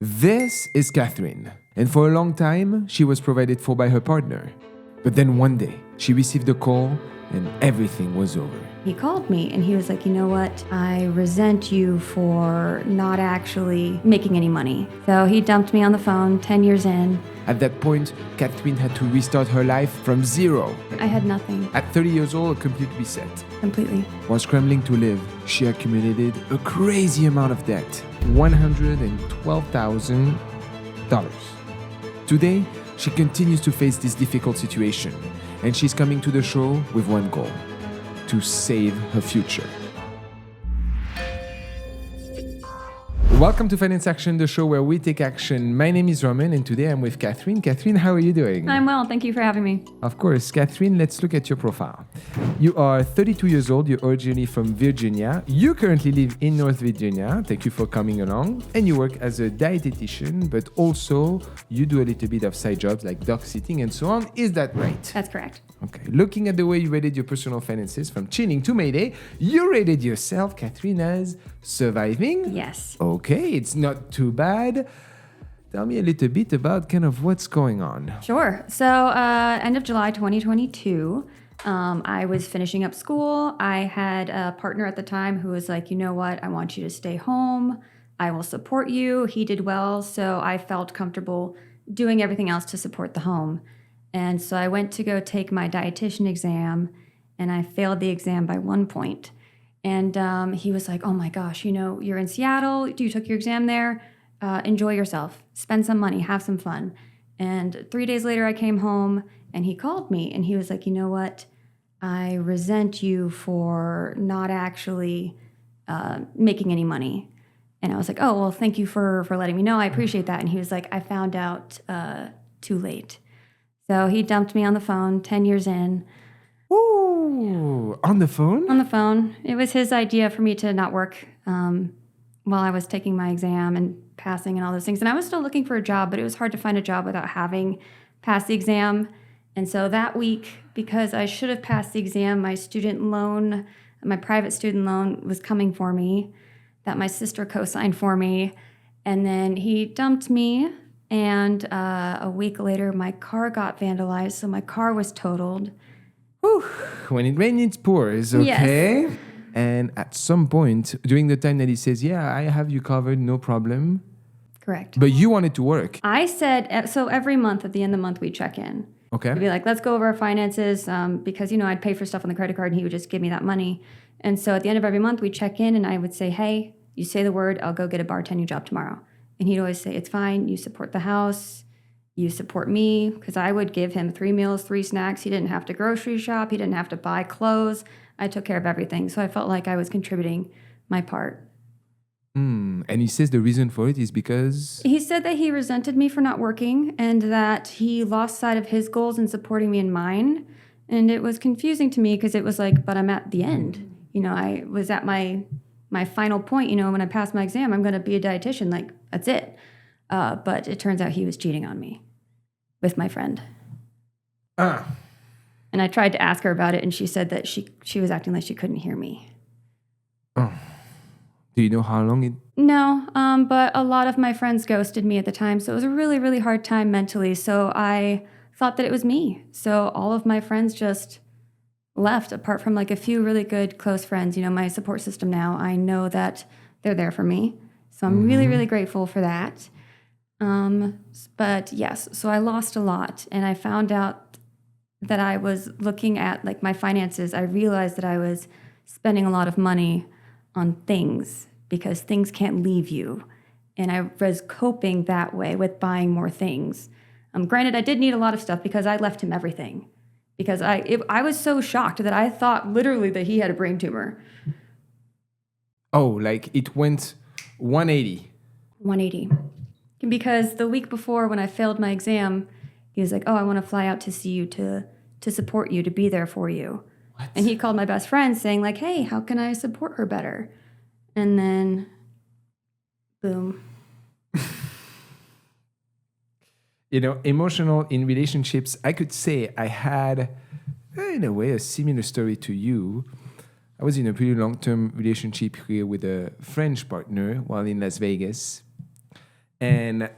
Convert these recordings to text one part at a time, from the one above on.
This is Catherine, and for a long time, she was provided for by her partner. But then one day, she received a call and everything was over. He called me and he was like, you know what? I resent you for not actually making any money. So he dumped me on the phone 10 years in. At that point, Catherine had to restart her life from zero. I had nothing. At 30 years old, a complete reset. Completely. While scrambling to live, she accumulated a crazy amount of debt, $112,000. Today, she continues to face this difficult situation, and she's coming to the show with one goal: to save her future. Welcome to Finance Action, the show where we take action. My name is Romain, and today I'm with Catherine. Catherine, how are you doing? I'm well. Thank you for having me. Of course. Catherine, let's look at your profile. You are 32 years old. You're originally from Virginia. You currently live in North Virginia. Thank you for coming along. And you work as a dietitian, but also you do a little bit of side jobs like dog sitting and so on. Is that right? That's correct. Okay. Looking at the way you rated your personal finances from chilling to Mayday, you rated yourself, Catherine, as surviving? Yes. Okay, it's not too bad. Tell me a little bit about kind of what's going on. Sure. So end of July 2022, I was finishing up school. I had a partner at the time who was like, you know what? I want you to stay home. I will support you. He did well, so I felt comfortable doing everything else to support the home. And so I went to go take my dietitian exam, and I failed the exam by 1 point. And he was like, oh my gosh, you know, you're in Seattle. You took your exam there. Enjoy yourself. Spend some money. Have some fun. And 3 days later, I came home, and he called me, and he was like, you know what? I resent you for not actually making any money. And I was like, oh, well, thank you for letting me know. I appreciate that. And he was like, I found out too late. So he dumped me on the phone 10 years in. Ooh, on the phone? On the phone. It was his idea for me to not work while I was taking my exam and passing and all those things. And I was still looking for a job, but it was hard to find a job without having passed the exam. And so that week, because I should have passed the exam, my private student loan was coming for me, that my sister co-signed for me. And then he dumped me. And a week later, my car got vandalized, so my car was totaled. Whew. When it rains, it pours, okay? Yes. And at some point, during the time that he says, yeah, I have you covered, no problem. Correct. But you wanted to work. I said, so every month, at the end of the month, we'd check in. Okay. We'd be like, let's go over our finances, because, you know, I'd pay for stuff on the credit card, and he would just give me that money. And so at the end of every month, we'd check in, and I would say, hey, you say the word, I'll go get a bartending job tomorrow. And he'd always say, it's fine. You support the house. You support me. Because I would give him 3 meals, 3 snacks. He didn't have to grocery shop. He didn't have to buy clothes. I took care of everything. So I felt like I was contributing my part. And he says the reason for it is because... He said that he resented me for not working and that he lost sight of his goals in supporting me in mine. And it was confusing to me because it was like, but I'm at the end. You know, I was at my final point, you know, when I passed my exam, I'm going to be a dietitian. Like, that's it. But it turns out he was cheating on me with my friend. And I tried to ask her about it, and she said that she was acting like she couldn't hear me. Oh. Do you know how long it... No, but a lot of my friends ghosted me at the time, so it was a really, really hard time mentally. So I thought that it was me. So all of my friends just left, apart from like a few really good close friends. You know, my support system now, I know that they're there for me. So I'm really, really grateful for that. But yes, so I lost a lot, and I found out that I was looking at like my finances. I realized that I was spending a lot of money on things because things can't leave you. And I was coping that way with buying more things. Granted, I did need a lot of stuff because I left him everything. Because I was so shocked that I thought literally that he had a brain tumor. Oh, like it went 180. 180. Because the week before when I failed my exam, he was like, oh, I want to fly out to see you, to support you, to be there for you. What? And he called my best friend saying like, hey, how can I support her better? And then, boom. You know, emotional in relationships, I could say I had, in a way, a similar story to you. I was in a pretty long-term relationship here with a French partner while in Las Vegas. And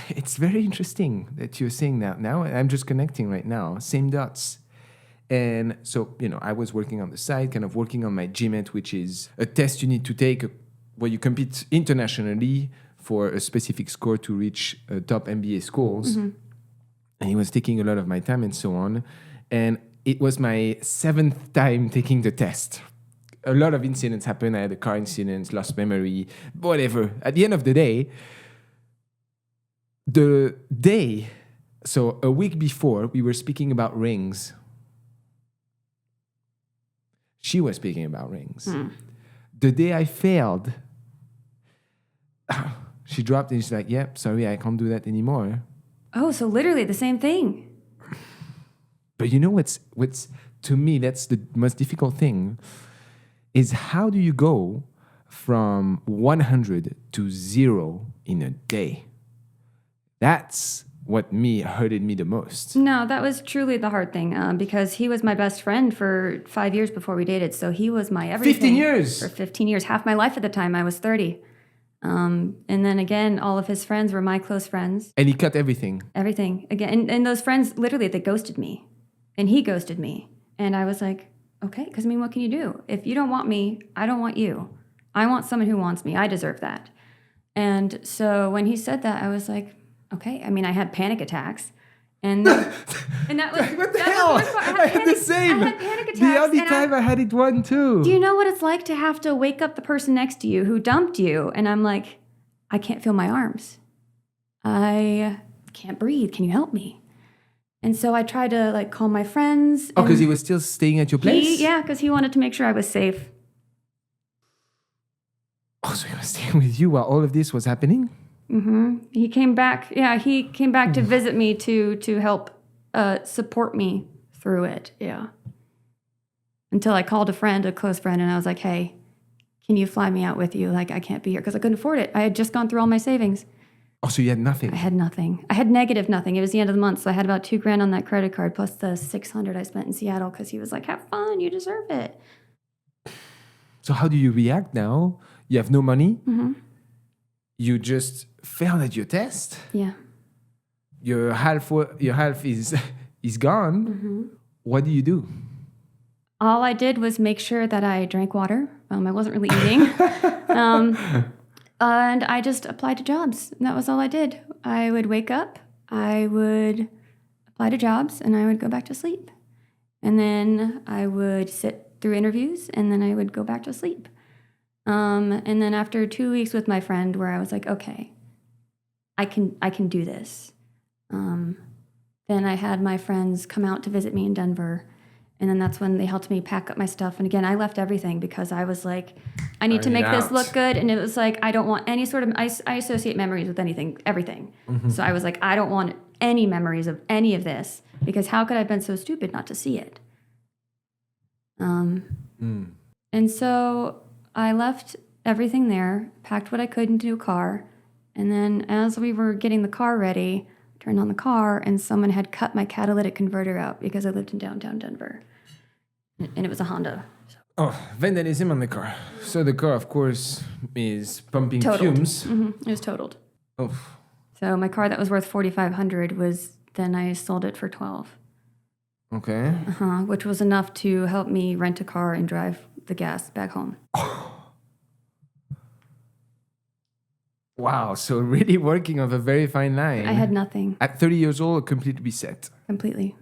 it's very interesting that you're saying that now. I'm just connecting right now, same dots. And so, I was working on the side, kind of working on my GMAT, which is a test you need to take where you compete internationally for a specific score to reach top MBA schools. And it was taking a lot of my time and so on. And it was my 7th time taking the test. A lot of incidents happened. I had a car incident, lost memory, whatever. At the end of the day, so a week before, we were speaking about rings. She was speaking about rings. The day I failed, she dropped and she's like, yep, sorry, I can't do that anymore. Oh, so literally the same thing. But you know what's to me, that's the most difficult thing, is how do you go from 100 to 0 in a day? That's what hurted me the most. No, that was truly the hard thing because he was my best friend for 5 years before we dated. So he was my everything. 15 years! For 15 years. Half my life at the time. I was 30. And then again, all of his friends were my close friends. And he cut everything. Everything. Again, and those friends, literally, they ghosted me. And he ghosted me. And I was like, okay, because what can you do? If you don't want me, I don't want you. I want someone who wants me. I deserve that. And so when he said that, I was like, okay. I had panic attacks. And that was... What the hell? I had the same. I had panic attacks. The only time I had it one too. Do you know what it's like to have to wake up the person next to you who dumped you? And I'm like, I can't feel my arms. I can't breathe. Can you help me? And so I tried to call my friends. Oh, because he was still staying at your place? Yeah, because he wanted to make sure I was safe. Oh, so he was staying with you while all of this was happening? He came back. Yeah, he came back to visit me to help support me through it. Yeah. Until I called a close friend, and I was like, hey, can you fly me out with you? I can't be here because I couldn't afford it. I had just gone through all my savings. Oh, so you had nothing? I had nothing. I had negative nothing. It was the end of the month, so I had about $2,000 on that credit card plus the $600 I spent in Seattle because he was like, have fun, you deserve it. So how do you react now? You have no money? You just failed at your test? Yeah. Your half is gone. What do you do? All I did was make sure that I drank water. I wasn't really eating. And I just applied to jobs. And that was all I did. I would wake up, I would apply to jobs, and I would go back to sleep. And then I would sit through interviews, and then I would go back to sleep. And then after 2 weeks with my friend where I was like, okay, I can do this. Then I had my friends come out to visit me in Denver. And then that's when they helped me pack up my stuff. And again, I left everything because I was like, I need to make this look good. And it was like, I don't want any sort of, I associate memories with everything. So I was like, I don't want any memories of any of this because how could I have been so stupid not to see it? And so I left everything there, packed what I could into a car. And then as we were getting the car ready, turned on the car and someone had cut my catalytic converter out because I lived in downtown Denver. And it was a Honda. Oh, vandalism on the car. So the car, of course, is pumping Totaled. fumes. It was totaled. Oh. So my car that was worth $4,500 was, then I sold it for $12,000. Okay. Which was enough to help me rent a car and drive the gas back home. Wow, so really working on a very fine line. I had nothing. At 30 years old, completely reset. Completely.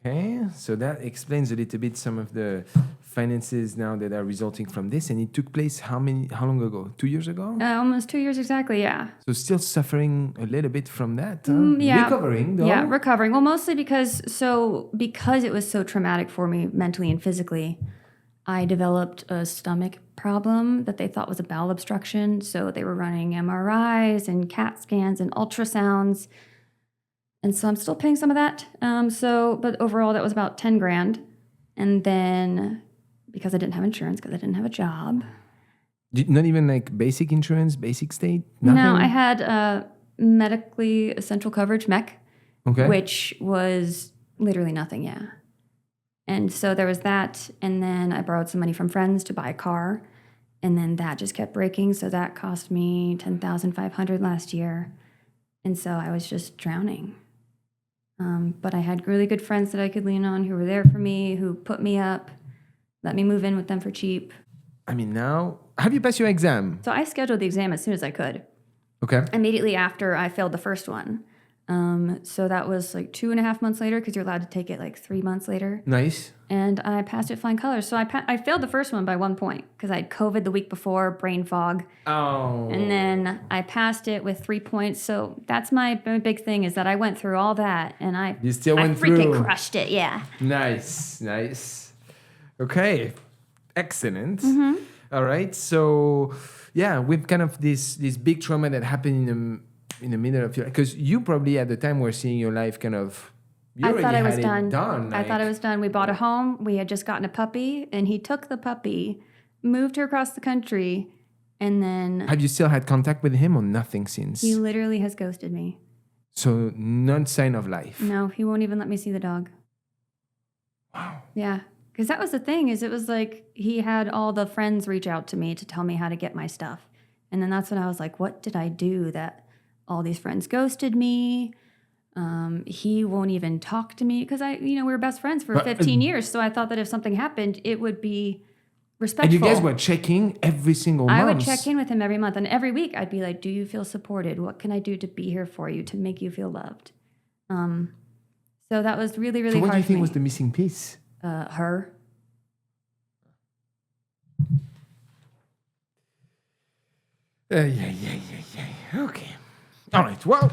Okay, so that explains a little bit some of the finances now that are resulting from this. And it took place how long ago? 2 years ago? Almost 2 years exactly, yeah. So still suffering a little bit from that? Yeah. Recovering, though? Yeah, recovering. Well, mostly because it was so traumatic for me mentally and physically, I developed a stomach problem that they thought was a bowel obstruction. So they were running MRIs and CAT scans and ultrasounds. And so I'm still paying some of that. But overall, that was about $10,000. And then because I didn't have insurance, because I didn't have a job. Not even like basic insurance, basic state? Nothing? No, I had medically essential coverage, MEC, which was literally nothing, yeah. And so there was that, and then I borrowed some money from friends to buy a car. And then that just kept breaking. So that cost me $10,500 last year. And so I was just drowning. But I had really good friends that I could lean on who were there for me, who put me up, let me move in with them for cheap. I mean, now, have you passed your exam? So I scheduled the exam as soon as I could. Okay. Immediately after I failed the first one. So that was like 2.5 months later, because you're allowed to take it like 3 months later. Nice. And I passed it flying colors. So I failed the first one by 1 point because I had COVID the week before, brain fog. Oh. And then I passed it with 3 points. So that's my big thing, is that I went through all that and I freaking crushed it. Yeah. Nice. Okay. Excellent. Mm-hmm. All right. So yeah, with kind of this big trauma that happened in the middle of your, because you probably at the time were seeing your life kind of. I thought I was done. Like, I thought I was done. We bought a home. We had just gotten a puppy, and he took the puppy, moved her across the country, and then... Have you still had contact with him or nothing since? He literally has ghosted me. So none sign of life? No, he won't even let me see the dog. Wow. Yeah, because that was the thing, is it was like he had all the friends reach out to me to tell me how to get my stuff. And then that's when I was like, what did I do that all these friends ghosted me? He won't even talk to me because we were best friends for 15 years. So I thought that if something happened, it would be respectful. And you guys were checking every single month? I would check in with him every month. And every week I'd be like, do you feel supported? What can I do to be here for you, to make you feel loved? So that was really, really hard. So what do you think was the missing piece? Her. Yeah. Okay. All right. Well,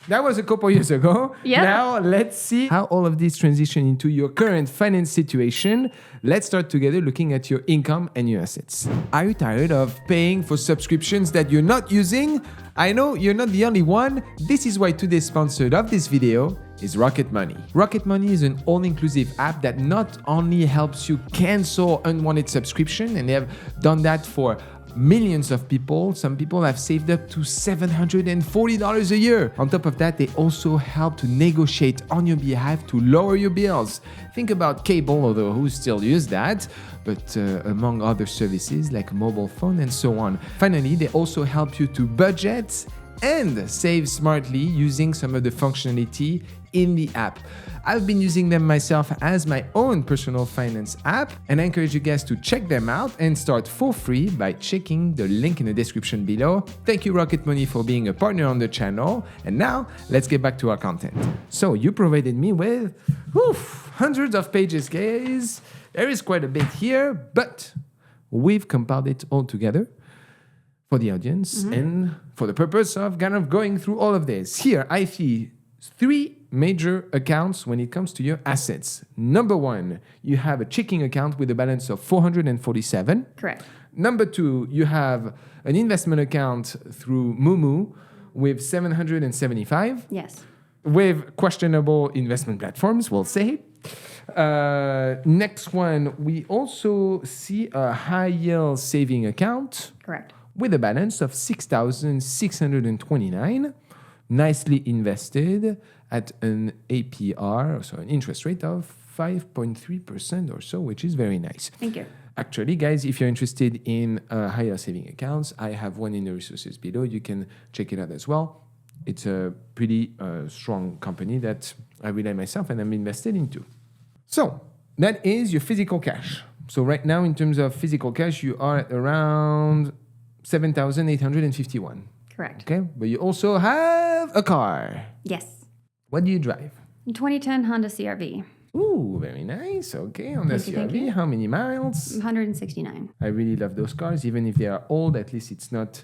that was a couple years ago. Yeah. Now let's see how all of this transition into your current finance situation. Let's start together looking at your income and your assets. Are you tired of paying for subscriptions that you're not using? I know you're not the only one. This is why today's sponsor of this video is Rocket Money. Rocket Money is an all-inclusive app that not only helps you cancel unwanted subscription, and they have done that for millions of people. Some people have saved up to $740 a year. On top of that, they also help to negotiate on your behalf to lower your bills. Think about cable, although who still use that, but among other services like mobile phone and so on. Finally, they also help you to budget and save smartly using some of the functionality in the app. I've been using them myself as my own personal finance app, and I encourage you guys to check them out and start for free by checking the link in the description below. Thank you, Rocket Money, for being a partner on the channel. And now let's get back to our content. So you provided me with hundreds of pages, guys. There is quite a bit here, but we've compiled it all together for the audience and for the purpose of kind of going through all of this. Here, I see 3 major accounts when it comes to your assets. Number 1, you have a checking account with a balance of $447. Correct. Number 2, you have an investment account through Moomoo with $775. Yes. With questionable investment platforms, we'll say. Next one, we also see a high yield saving account. Correct. With a balance of $6,629, nicely invested at an APR, so an interest rate of 5.3% or so, which is very nice. Thank you. Actually, guys, if you're interested in higher saving accounts, I have one in the resources below. You can check it out as well. It's a pretty strong company that I rely myself and I'm invested into. So that is your physical cash. So right now, in terms of physical cash, you are at around 7,851. Correct. Okay, but you also have a car. Yes. What do you drive? A 2010 Honda CR-V. Ooh, very nice. Okay, Honda CR-V. How many miles? 169. I really love those cars, even if they are old. At least it's not,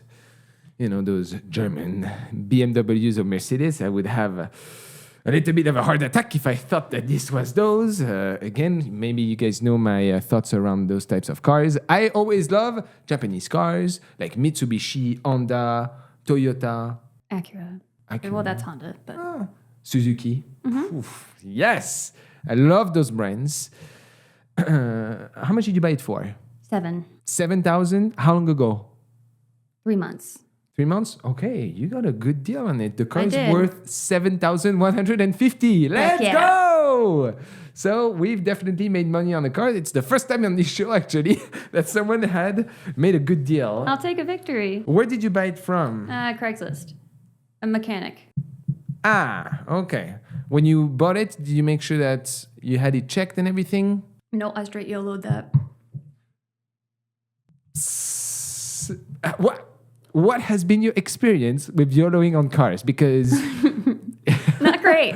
those German BMWs or Mercedes. I would have a little bit of a heart attack if I thought that this was those. Again, maybe you guys know my thoughts around those types of cars. I always love Japanese cars like Mitsubishi, Honda, Toyota. Acura. Well, that's Honda, but... Suzuki. Oof, yes. I love those brands. How much did you buy it for? 7,000. How long ago? 3 months. 3 months? Okay, you got a good deal on it. The car is worth $7,150. Let's go! So we've definitely made money on the car. It's the first time on this show, actually, that someone had made a good deal. I'll take a victory. Where did you buy it from? Craigslist. A mechanic. Ah, okay. When you bought it, did you make sure that you had it checked and everything? No, I straight YOLO'd that. What has been your experience with YOLOing on cars? Because Not great.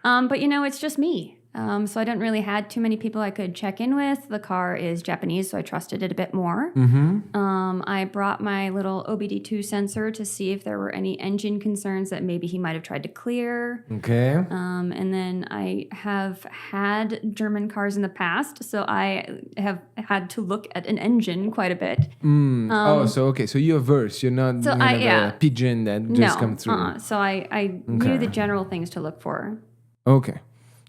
But it's just me. So I didn't really had too many people I could check in with. The car is Japanese, so I trusted it a bit more. I brought my little OBD2 sensor to see if there were any engine concerns that maybe he might have tried to clear. Okay. And then I have had German cars in the past, so I have had to look at an engine quite a bit. So you're verse. You're not a pigeon that just come through. So I knew the general things to look for. Okay.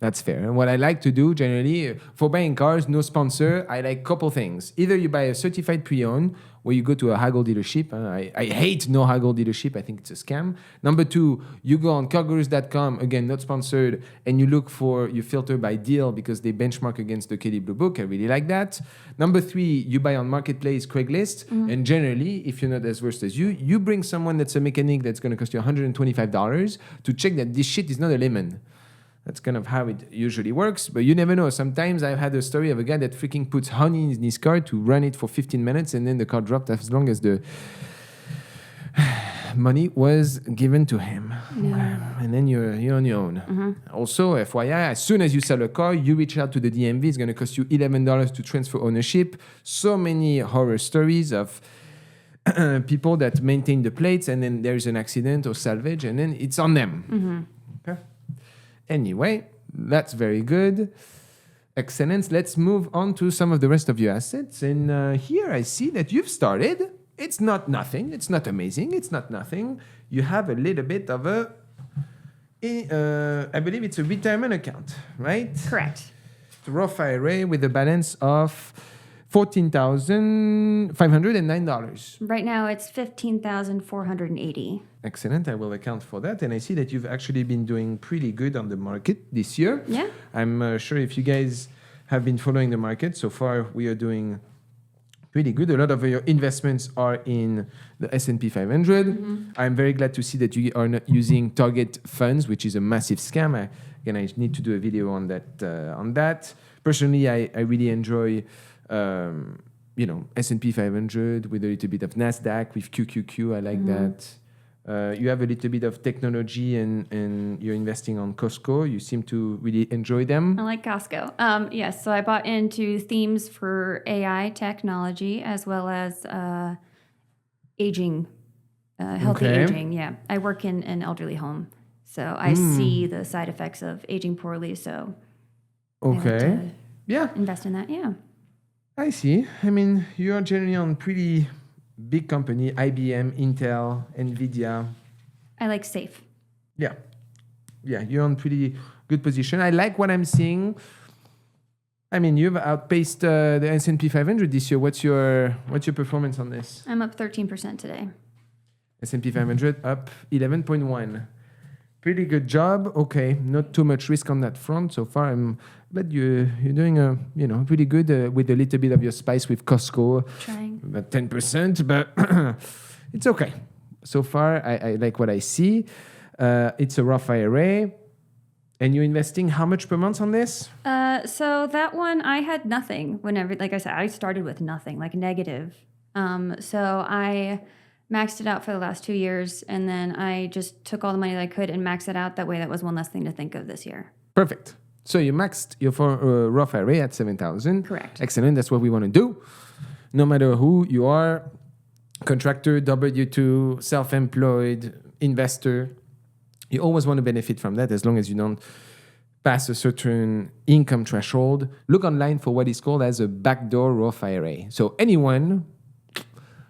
That's fair. And what I like to do generally for buying cars, no sponsor, I like a couple things. Either you buy a certified pre-owned where you go to a haggle dealership. I hate no haggle dealership. I think it's a scam. Number two, you go on cargurus.com, again, not sponsored, and you filter by deal because they benchmark against the Kelly Blue Book. I really like that. Number three, you buy on Marketplace, Craigslist. And generally, if you're not as versed as you bring someone that's a mechanic that's going to cost you $125 to check that this shit is not a lemon. That's kind of how it usually works, but you never know. Sometimes I've had a story of a guy that freaking puts honey in his car to run it for 15 minutes and then the car dropped as long as the money was given to him. Yeah. And then you're on your own. Also, FYI, as soon as you sell a car, you reach out to the DMV. It's going to cost you $11 to transfer ownership. So many horror stories of people that maintain the plates and then there's an accident or salvage and then it's on them. Okay. Anyway, that's very good. Excellent. Let's move on to some of the rest of your assets. And here I see that you've started. It's not nothing. It's not amazing. It's not nothing. You have a little bit of I believe it's a retirement account, right? Correct. Roth IRA with a balance of $14,509. Right now it's $15,480. Excellent. I will account for that. And I see that you've actually been doing pretty good on the market this year. Yeah. I'm sure if you guys have been following the market, so far we are doing pretty good. A lot of your investments are in the S&P 500. I'm very glad to see that you are not using target funds, which is a massive scam. I need to do a video on that. Personally, I really enjoy S&P 500 with a little bit of NASDAQ, with QQQ. I like that. You have a little bit of technology and you're investing on Costco. You seem to really enjoy them. I like Costco. Yes, so I bought into themes for AI technology as well as aging, healthy aging. Yeah, I work in an elderly home, so I see the side effects of aging poorly. So I like to invest in that. Yeah. I see. I mean, you are generally on pretty big company, IBM, Intel, NVIDIA. I like safe. Yeah, you're on pretty good position. I like what I'm seeing. I mean, you've outpaced the S&P 500 this year. What's your performance on this? I'm up 13% today. S&P 500 up 11.1. Pretty good job. Okay, not too much risk on that front so far. But you're doing pretty good with a little bit of your spice with Costco. Trying. About 10%, but it's okay. So far, I like what I see. It's a Roth IRA. And you're investing how much per month on this? So that one, I had nothing. Like I said, I started with nothing, like negative. So I maxed it out for the last 2 years, and then I just took all the money that I could and maxed it out. That way, that was one less thing to think of this year. Perfect. So you maxed your Roth IRA at $7,000. Correct. Excellent. That's what we want to do. No matter who you are, contractor, W-2, self-employed, investor, you always want to benefit from that as long as you don't pass a certain income threshold. Look online for what is called as a backdoor Roth IRA. So anyone,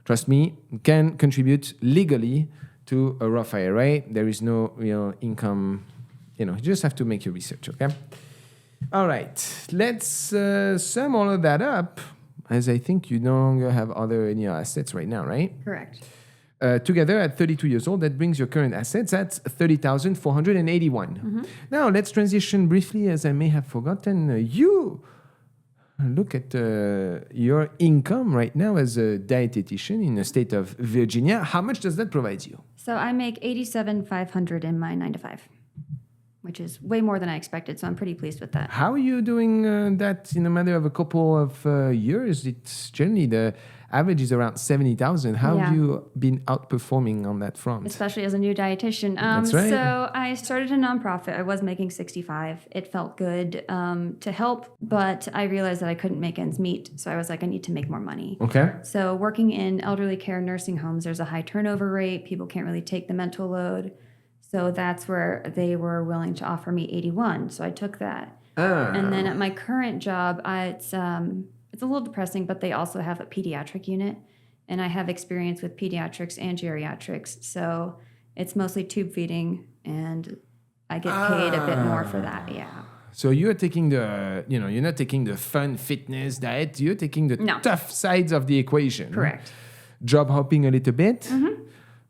trust me, can contribute legally to a Roth IRA. There is no real income. You just have to make your research, okay? All right. Let's sum all of that up, as I think you no longer have any assets right now, right? Correct. Together at 32 years old, that brings your current assets at 30,481. Now, let's transition briefly, as I may have forgotten. You look at your income right now as a dietitian in the state of Virginia. How much does that provide you? So I make $87,500 in my 9 to 5, which is way more than I expected. So I'm pretty pleased with that. How are you doing that in a matter of a couple of years? It's generally the average is around 70,000. How have you been outperforming on that front? Especially as a new dietitian. That's right. So I started a nonprofit. I was making 65. It felt good to help, but I realized that I couldn't make ends meet. So I was like, I need to make more money. Okay. So working in elderly care nursing homes, there's a high turnover rate. People can't really take the mental load. So that's where they were willing to offer me 81. So I took that. And then at my current job, it's a little depressing, but they also have a pediatric unit. And I have experience with pediatrics and geriatrics. So it's mostly tube feeding, and I get paid a bit more for that. Yeah. So you're taking you're not taking the fun fitness diet. You're taking the tough sides of the equation. Correct. Job hopping a little bit. Mm-hmm.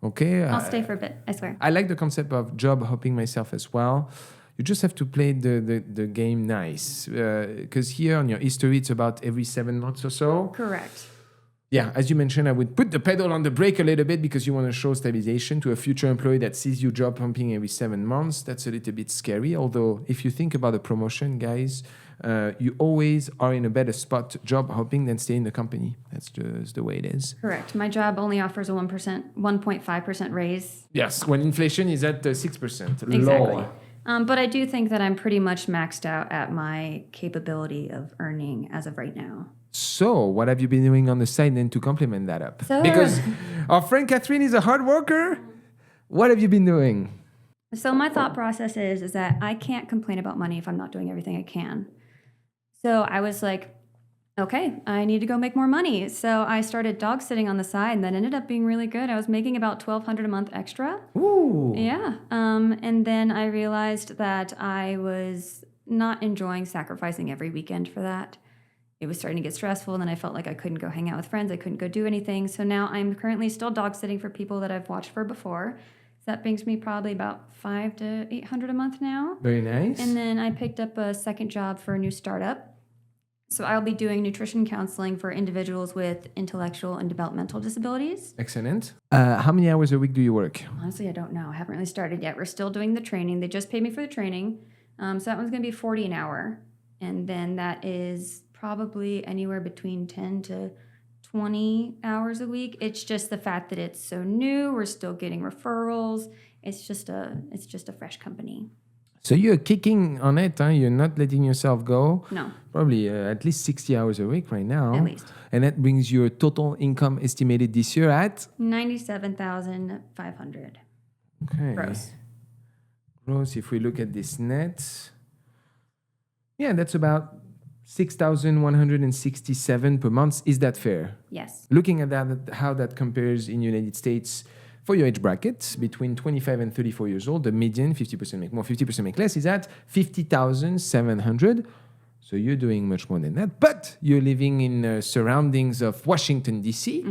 Okay. I'll stay for a bit, I swear. I like the concept of job hopping myself as well. You just have to play the game nice. Because here on your history, it's about every 7 months or so. Correct. Yeah, as you mentioned, I would put the pedal on the brake a little bit because you want to show stabilization to a future employee that sees you job humping every 7 months. That's a little bit scary. Although, if you think about a promotion, guys, you always are in a better spot job hopping than stay in the company. That's just the way it is. Correct. My job only offers a 1.5% raise. Yes, when inflation is at 6%. Exactly. Low. But I do think that I'm pretty much maxed out at my capability of earning as of right now. So, what have you been doing on the side then to complement that up? So, because our friend Catherine is a hard worker. What have you been doing? So my thought process is that I can't complain about money if I'm not doing everything I can. So I was like, okay, I need to go make more money. So I started dog sitting on the side, and that ended up being really good. I was making about $1,200 a month extra. Ooh. Yeah. And then I realized that I was not enjoying sacrificing every weekend for that. It was starting to get stressful, and then I felt like I couldn't go hang out with friends. I couldn't go do anything. So now I'm currently still dog sitting for people that I've watched for before. So that brings me probably about $500 to $800 a month now. Very nice. And then I picked up a second job for a new startup. So I'll be doing nutrition counseling for individuals with intellectual and developmental disabilities. Excellent. How many hours a week do you work? Honestly, I don't know. I haven't really started yet. We're still doing the training. They just paid me for the training. So that one's going to be $40 an hour. And then that is probably anywhere between 10 to 20 hours a week. It's just the fact that it's so new. We're still getting referrals. It's just a fresh company. So you're kicking on it, huh? You're not letting yourself go? No. Probably at least 60 hours a week right now. At least. And that brings your total income estimated this year at? $97,500. Okay. Gross. Gross, if we look at this net. Yeah, that's about 6,167 per month. Is that fair? Yes. Looking at that, how that compares in United States for your age bracket between 25 and 34 years old, the median, 50% make more, 50% make less, is at 50,700. So you're doing much more than that. But you're living in surroundings of Washington, D.C.,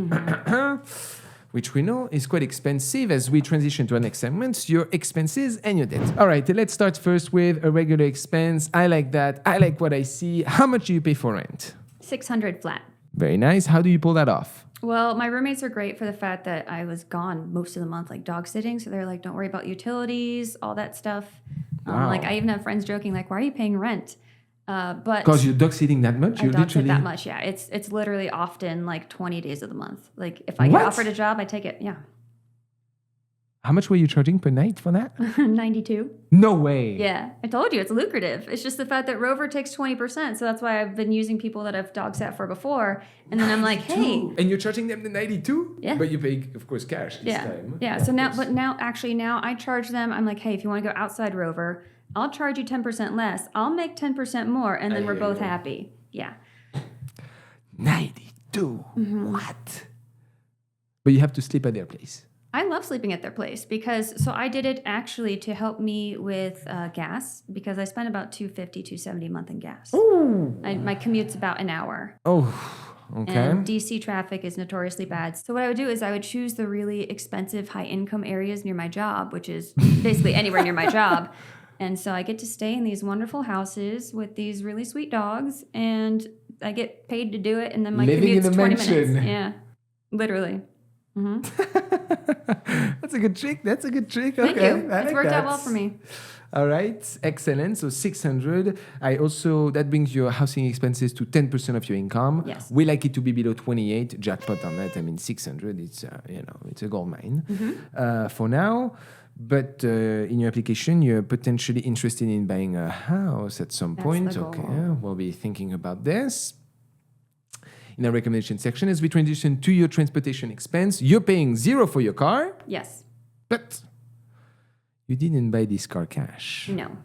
which we know is quite expensive. As we transition to our next segment, your expenses and your debt. All right, let's start first with a regular expense. I like that. I like what I see. How much do you pay for rent? $600 flat. Very nice. How do you pull that off? Well, my roommates are great for the fact that I was gone most of the month, like dog sitting. So they're like, don't worry about utilities, all that stuff. Wow. Like I even have friends joking, like, why are you paying rent? But because you're dog sitting that much, I you dog sit literally that much. Yeah, it's literally often like 20 days of the month. Like if I get offered a job, I take it. Yeah. How much were you charging per night for that? 92. No way. Yeah, I told you it's lucrative. It's just the fact that Rover takes 20%. So that's why I've been using people that I've dog sat for before. And then I'm like, hey. And you're charging them the 92? Yeah. But you pay, of course, cash this time. Yeah. So now I charge them. I'm like, hey, if you want to go outside Rover, I'll charge you 10% less. I'll make 10% more. And then we're both happy. Yeah. 92. What? But you have to sleep at their place. I love sleeping at their place because I did it actually to help me with gas because I spend about $250, $270 a month in gas. Ooh. My commute's about an hour. Oh, Okay. And DC traffic is notoriously bad. So what I would do is I would choose the really expensive, high-income areas near my job, which is basically anywhere near my job. And so I get to stay in these wonderful houses with these really sweet dogs, and I get paid to do it, and then my Living in commute's a 20 mansion. minutes. Yeah, literally. That's a good trick. Thank Okay. you. It's worked out well for me. All right, excellent. So 600. That brings your housing expenses to 10% of your income. Yes. We like it to be below 28. Jackpot on that. I mean, 600. It's it's a gold mine for now. But in your application, you're potentially interested in buying a house at some point. the goal. Okay, we'll be thinking about this. In our recommendation section, as we transition to your transportation expense, you're paying 0 for your car, Yes. but you didn't buy this car cash. No.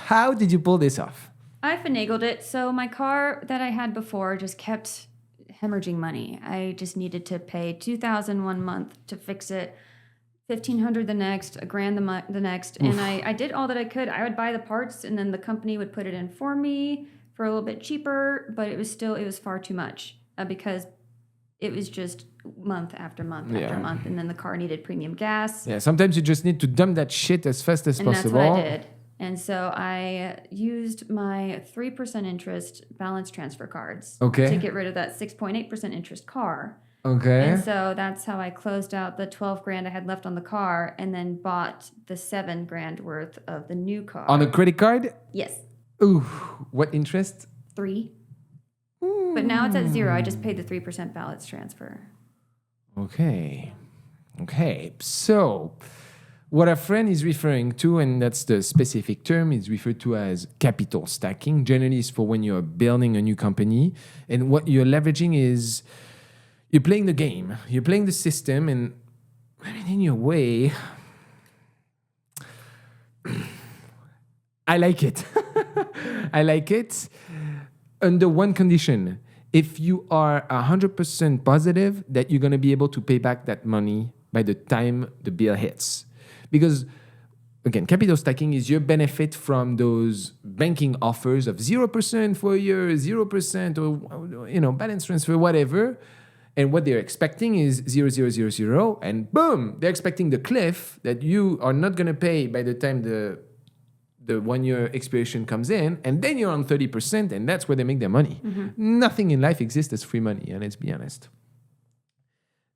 How did you pull this off? I finagled it. So my car that I had before just kept hemorrhaging money. I just needed to pay $2,000 one month to fix it, $1,500 the next, $1,000 the next, and I did all that I could. I would buy the parts, and then the company would put it in for me for a little bit cheaper, but it was far too much because it was just month after month after month, and then the car needed premium gas. Yeah, sometimes you just need to dump that shit as fast as And possible. that's what I did. And so I used my 3% interest balance transfer cards to get rid of that 6.8% interest car. Okay. And so that's how I closed out the $12,000 I had left on the car, and then bought the $7,000 worth of the new car. On a credit card? Yes. Ooh, what interest? 3. But now it's at 0. I just paid the 3% balance transfer. Okay. So, what our friend is referring to, and that's the specific term, is referred to as capital stacking. Generally, it's for when you're building a new company. And what you're leveraging is you're playing the game, you're playing the system, and I mean, in your way, I like it. I like it under one condition. If you are 100% positive that you're going to be able to pay back that money by the time the bill hits. Because, again, capital stacking is your benefit from those banking offers of 0% for a year, 0% or, balance transfer, whatever. And what they're expecting is 0, 0, 0, 0. And boom, they're expecting the cliff that you are not going to pay by the time the 1 year expiration comes in, and then you're on 30%, and that's where they make their money. Nothing in life exists as free money, and let's be honest.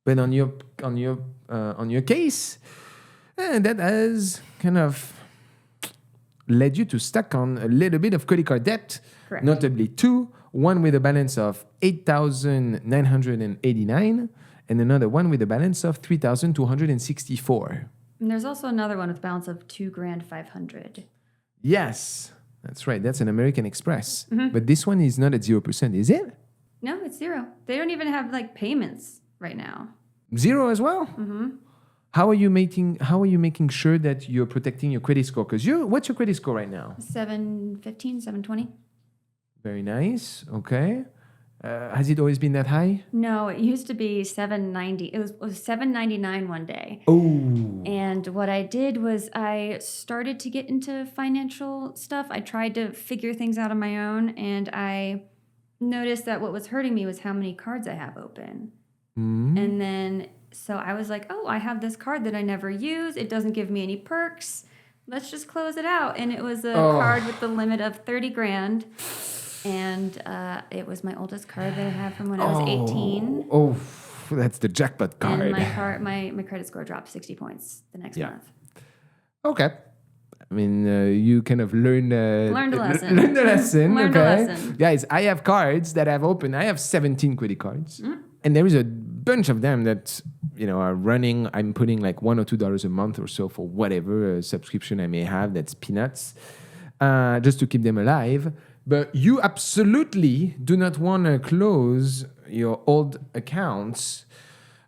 But on your case, that has kind of led you to stack on a little bit of credit card debt, Correct. Notably 2, one with a balance of $8,989, and another one with a balance of $3,264. And there's also another one with a balance of $2,500. Yes, that's right. That's an American Express. But this one is not at 0%, is it? No, it's 0. They don't even have payments right now. 0 as well? How are you making sure that you're protecting your credit score? Because what's your credit score right now? 715, 720. Very nice. Okay. Has it always been that high? No, it used to be 790. It was 799 one day. Oh. And what I did was I started to get into financial stuff. I tried to figure things out on my own, and I noticed that what was hurting me was how many cards I have open. And then, so I was like, oh, I have this card that I never use. It doesn't give me any perks. Let's just close it out. And it was a card with the limit of $30,000. And it was my oldest card that I had from when I was 18. Oh, that's the jackpot card. And my credit score dropped 60 points the next month. Okay. I mean, you kind of learned the lesson. Learned the lesson. Guys, I have cards that I've opened. I have 17 credit cards. And there is a bunch of them that, are running. I'm putting like $1 or $2 a month or so for whatever subscription I may have. That's peanuts. Just to keep them alive. But you absolutely do not want to close your old accounts.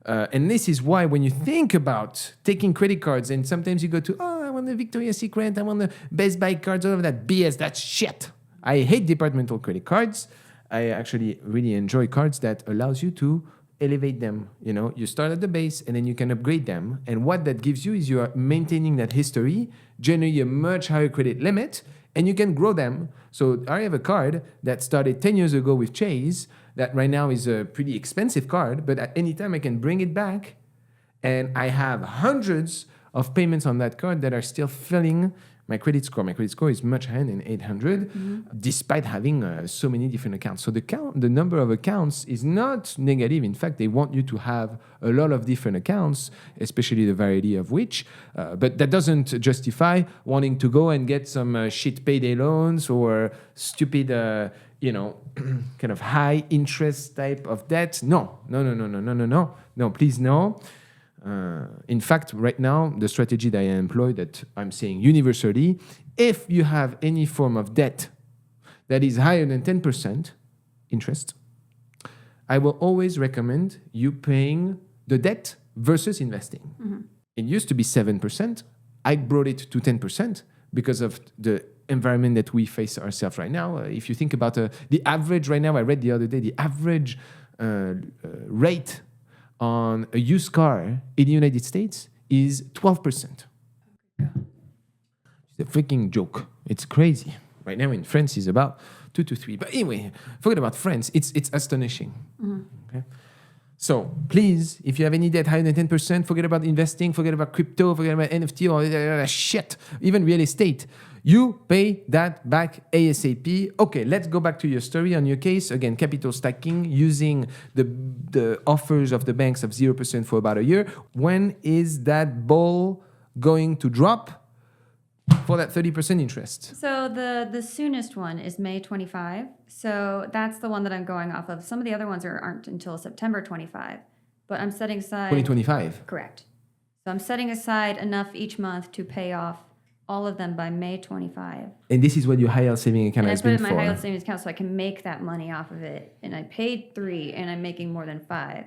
And this is why when you think about taking credit cards, and sometimes you go to, I want the Victoria's Secret, I want the Best Buy cards, all of that BS, that's shit. I hate departmental credit cards. I actually really enjoy cards that allows you to elevate them. You start at the base and then you can upgrade them. And what that gives you is you are maintaining that history, generally a much higher credit limit, And you can grow them. So I have a card that started 10 years ago with Chase that right now is a pretty expensive card, but at any time I can bring it back. And I have hundreds of payments on that card that are still filling my credit score. My credit score is much higher than 800, despite having so many different accounts. So the number of accounts is not negative. In fact, they want you to have a lot of different accounts, especially the variety of which. But that doesn't justify wanting to go and get some shit payday loans or stupid, kind of high interest type of debt. No, please no. In fact, right now, the strategy that I employ that I'm saying universally, if you have any form of debt that is higher than 10% interest, I will always recommend you paying the debt versus investing. Mm-hmm. It used to be 7%. I brought it to 10% because of the environment that we face ourselves right now. If you think about the average right now, I read the other day, the average rate on a used car in the United States is 12%. It's a freaking joke. It's crazy. Right now in France is about 2 to 3. But anyway, forget about France. It's astonishing. Mm-hmm. Okay? So please, if you have any debt higher than 10%, forget about investing, forget about crypto, forget about NFT or shit, even real estate. You pay that back ASAP. Okay, let's go back to your story. On your case, again, capital stacking using the offers of the banks of 0% for about a year. When is that ball going to drop for that 30% interest? So the soonest one is May 25. So that's the one that I'm going off of. Some of the other ones aren't until September 25. But I'm setting aside... 2025? Correct. So I'm setting aside enough each month to pay off all of them by May 25. And this is what your high yield saving account has been for? I put it in my high yield savings account so I can make that money off of it. And I paid 3 and I'm making more than 5.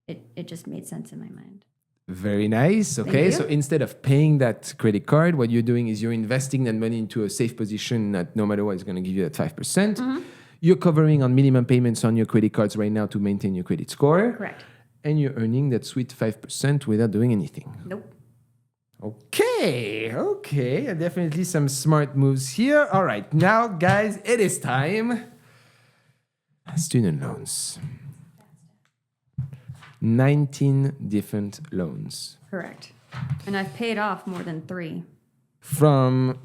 It just made sense in my mind. Very nice. Okay, so instead of paying that credit card, what you're doing is you're investing that money into a safe position that no matter what is going to give you that 5%. Mm-hmm. You're covering on minimum payments on your credit cards right now to maintain your credit score. Correct. And you're earning that sweet 5% without doing anything. Nope. Okay. Definitely some smart moves here. All right, now, guys, it is time. Student loans. 19 different loans. Correct. And I've paid off more than 3.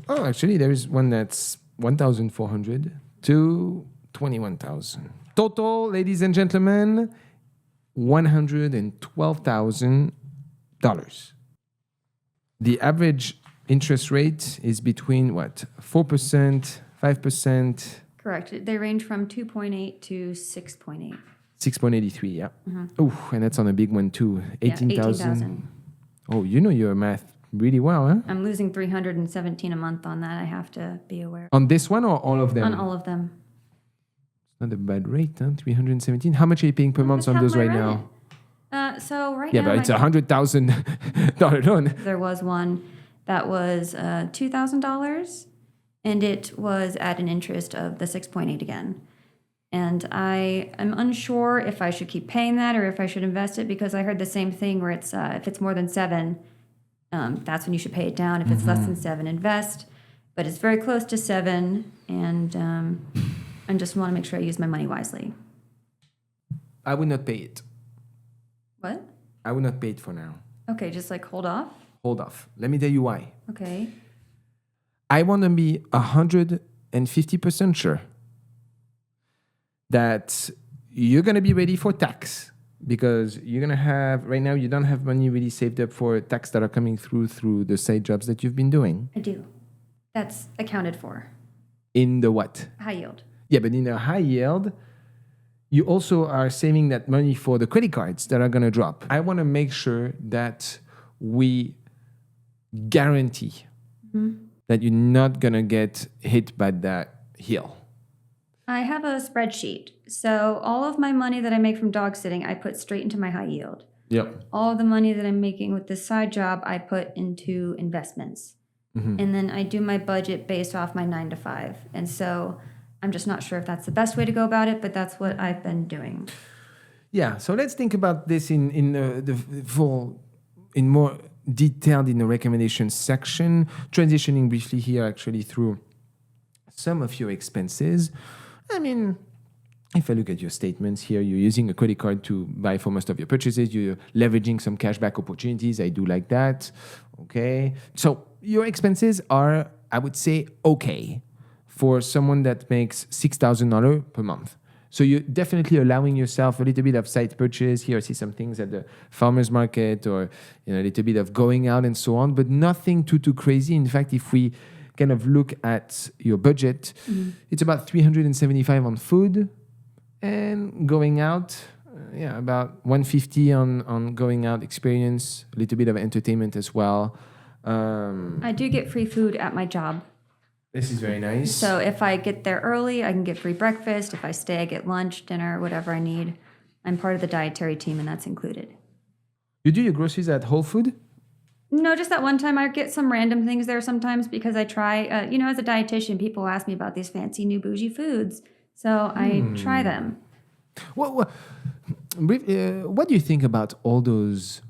Actually, there is one that's 1,400 to 21,000. Total, ladies and gentlemen, $112,000. The average interest rate is between 4%, 5%? Correct. They range from 2.8 to 6.8. 6.83, yeah. Mm-hmm. Oh, and that's on a big one too. 18,000. Oh, you know your math really well, huh? I'm losing $317 a month on that. I have to be aware. On this one or all of them? On all of them. It's not a bad rate, huh? 317. How much are you paying per month on those right now? So right now... Yeah, but it's $100,000 loan. There was one that was $2,000, and it was at an interest of the 6.8 again. And I am unsure if I should keep paying that or if I should invest it, because I heard the same thing where it's if it's more than 7, that's when you should pay it down. If it's less than 7, invest. But it's very close to 7, and I just want to make sure I use my money wisely. I would not pay it. What? I would not pay it for now. Okay, just hold off? Hold off. Let me tell you why. Okay. I want to be 150% sure that you're going to be ready for tax, because you're going to have, right now, you don't have money really saved up for tax that are coming through the side jobs that you've been doing. I do. That's accounted for. In the what? High yield. Yeah, but in a high yield, you also are saving that money for the credit cards that are going to drop. I want to make sure that we guarantee that you're not going to get hit by that hill. I have a spreadsheet. So all of my money that I make from dog sitting, I put straight into my high yield. Yep. All of the money that I'm making with this side job, I put into investments. Mm-hmm. And then I do my budget based off my 9 to 5. And so I'm just not sure if that's the best way to go about it, but that's what I've been doing. Yeah. So let's think about this in more detailed in the recommendations section. Transitioning briefly here actually through some of your expenses. I mean, if I look at your statements here, you're using a credit card to buy for most of your purchases. You're leveraging some cashback opportunities. I do like that. Okay. So your expenses are, I would say, okay for someone that makes $6,000 per month. So you're definitely allowing yourself a little bit of side purchase. Here I see some things at the farmer's market or a little bit of going out and so on, but nothing too crazy. In fact, if we kind of look at your budget, it's about $375 on food. And going out, about $150 on going out experience, a little bit of entertainment as well. I do get free food at my job. This is very nice. So if I get there early, I can get free breakfast. If I stay, I get lunch, dinner, whatever I need. I'm part of the dietary team, and that's included. You do your groceries at Whole Food? No, just that one time I get some random things there sometimes because I try, as a dietitian, people ask me about these fancy new bougie foods. So I try them. What do you think about all those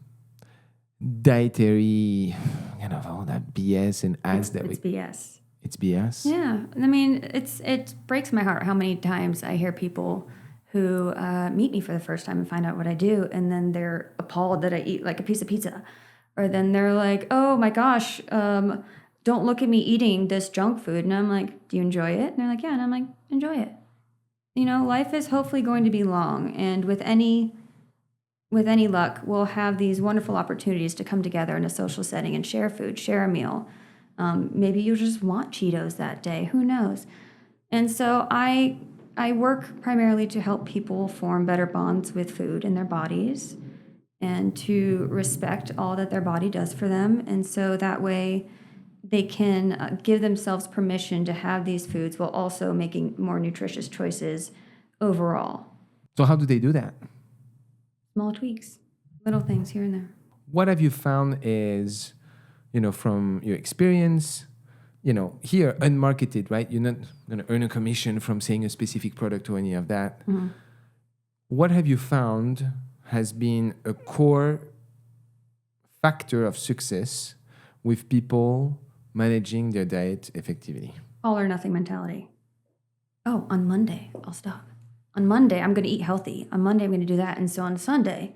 dietary, all that BS and ads It's BS. It's BS? Yeah. I mean, it breaks my heart how many times I hear people who meet me for the first time and find out what I do, and then they're appalled that I eat like a piece of pizza. Or then they're like, oh my gosh, don't look at me eating this junk food. And I'm like, do you enjoy it? And they're like, yeah. And I'm like, enjoy it. Life is hopefully going to be long, and with any luck, we'll have these wonderful opportunities to come together in a social setting and share food, share a meal. Maybe you just want Cheetos that day. Who knows? And so I work primarily to help people form better bonds with food in their bodies and to respect all that their body does for them. And so that way they can give themselves permission to have these foods while also making more nutritious choices overall. So how do they do that? Small tweaks, little things here and there. What have you found is, from your experience, here unmarketed, right? You're not going to earn a commission from saying a specific product or any of that. Mm-hmm. What have you found has been a core factor of success with people managing their diet effectively? All or nothing mentality. Oh, on Monday, I'll stop. On Monday, I'm going to eat healthy. On Monday, I'm going to do that. And so on Sunday,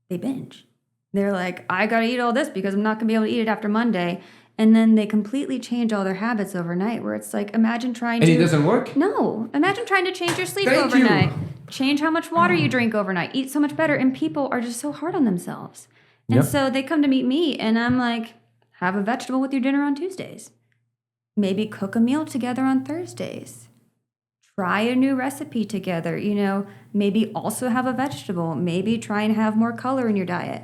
they binge. They're like, I got to eat all this because I'm not going to be able to eat it after Monday. And then they completely change all their habits overnight, where it's like, imagine trying to... And it doesn't work? No. Imagine trying to change your sleep overnight. Change how much water you drink overnight. Eat so much better. And people are just so hard on themselves. And so they come to meet me, and I'm like, have a vegetable with your dinner on Tuesdays. Maybe cook a meal together on Thursdays. Try a new recipe together. Maybe also have a vegetable. Maybe try and have more color in your diet.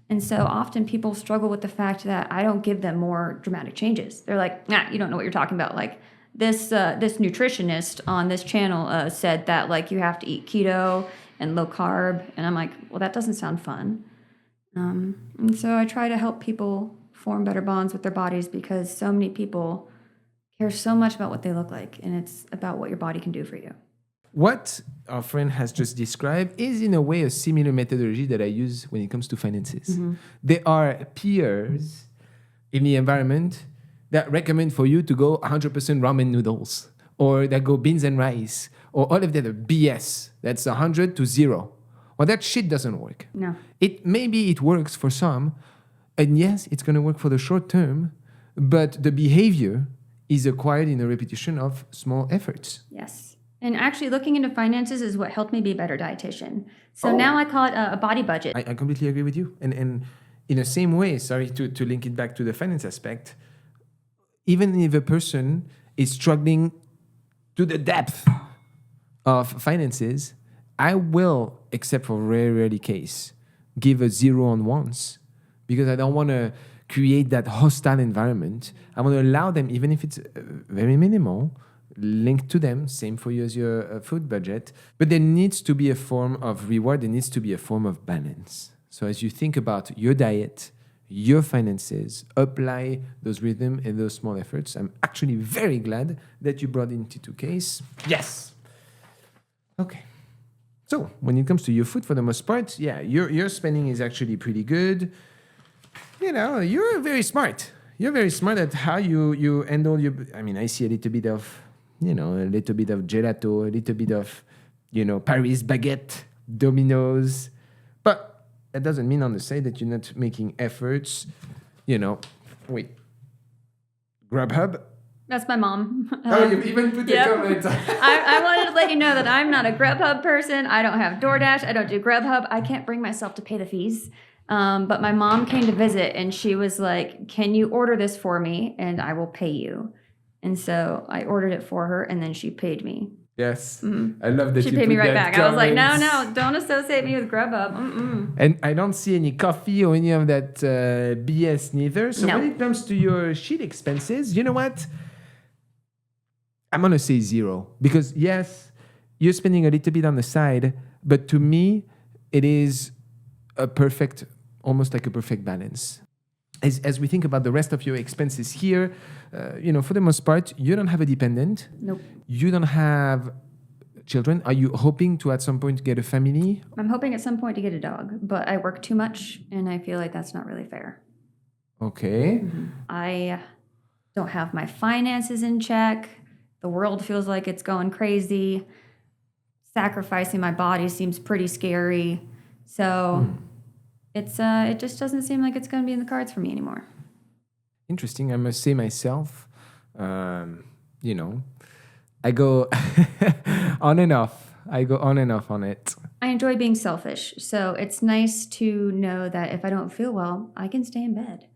And so often people struggle with the fact that I don't give them more dramatic changes. They're like, nah, you don't know what you're talking about. Like this nutritionist on this channel said that like you have to eat keto and low carb. And I'm like, well, that doesn't sound fun. And so I try to help people form better bonds with their bodies because so many people care so much about what they look like, and it's about what your body can do for you. What our friend has just described is in a way a similar methodology that I use when it comes to finances. Mm-hmm. There are peers in the environment that recommend for you to go 100% ramen noodles, or that go beans and rice, or all of that are BS. That's 100 to 0. Well, that shit doesn't work. No. Maybe it works for some, and yes, it's going to work for the short term, but the behavior is acquired in a repetition of small efforts. Yes. And actually looking into finances is what helped me be a better dietitian. So now I call it a body budget. I completely agree with you. And in the same way, sorry to link it back to the finance aspect, even if a person is struggling to the depth of finances, I will, except for rarely case, give a 0 on ones because I don't want to create that hostile environment. I want to allow them, even if it's very minimal, linked to them. Same for you as your food budget. But there needs to be a form of reward. There needs to be a form of balance. So as you think about your diet, your finances, apply those rhythm and those small efforts. I'm actually very glad that you brought into case. Yes. Okay. So when it comes to your food, for the most part, yeah, your spending is actually pretty good. You're very smart. You're very smart at how you handle your... I mean, I see a little bit of, a little bit of gelato, a little bit of, Paris baguette, Domino's. But that doesn't mean on the side that you're not making efforts, wait, Grubhub? That's my mom. Oh, you even put a comment. I wanted to let you know that I'm not a Grubhub person. I don't have DoorDash. I don't do Grubhub. I can't bring myself to pay the fees. But my mom came to visit and she was like, can you order this for me and I will pay you? And so I ordered it for her and then she paid me. Yes. I love that she you paid me put right that back. I was like, comments. no, don't associate me with Grubhub. And I don't see any coffee or any of that BS neither. So No. when it comes to your shit expenses, you know what? I'm going to say 0. Because yes, you're spending a little bit on the side, but to me, it is almost like a perfect balance. As we think about the rest of your expenses here, for the most part, you don't have a dependent. Nope. You don't have children. Are you hoping to at some point get a family? I'm hoping at some point to get a dog, but I work too much and I feel like that's not really fair. Okay. I don't have my finances in check. The world feels like it's going crazy. Sacrificing my body seems pretty scary. So it just doesn't seem like it's going to be in the cards for me anymore. Interesting. I must say myself, I go on and off. I go on and off on it. I enjoy being selfish. So it's nice to know that if I don't feel well, I can stay in bed.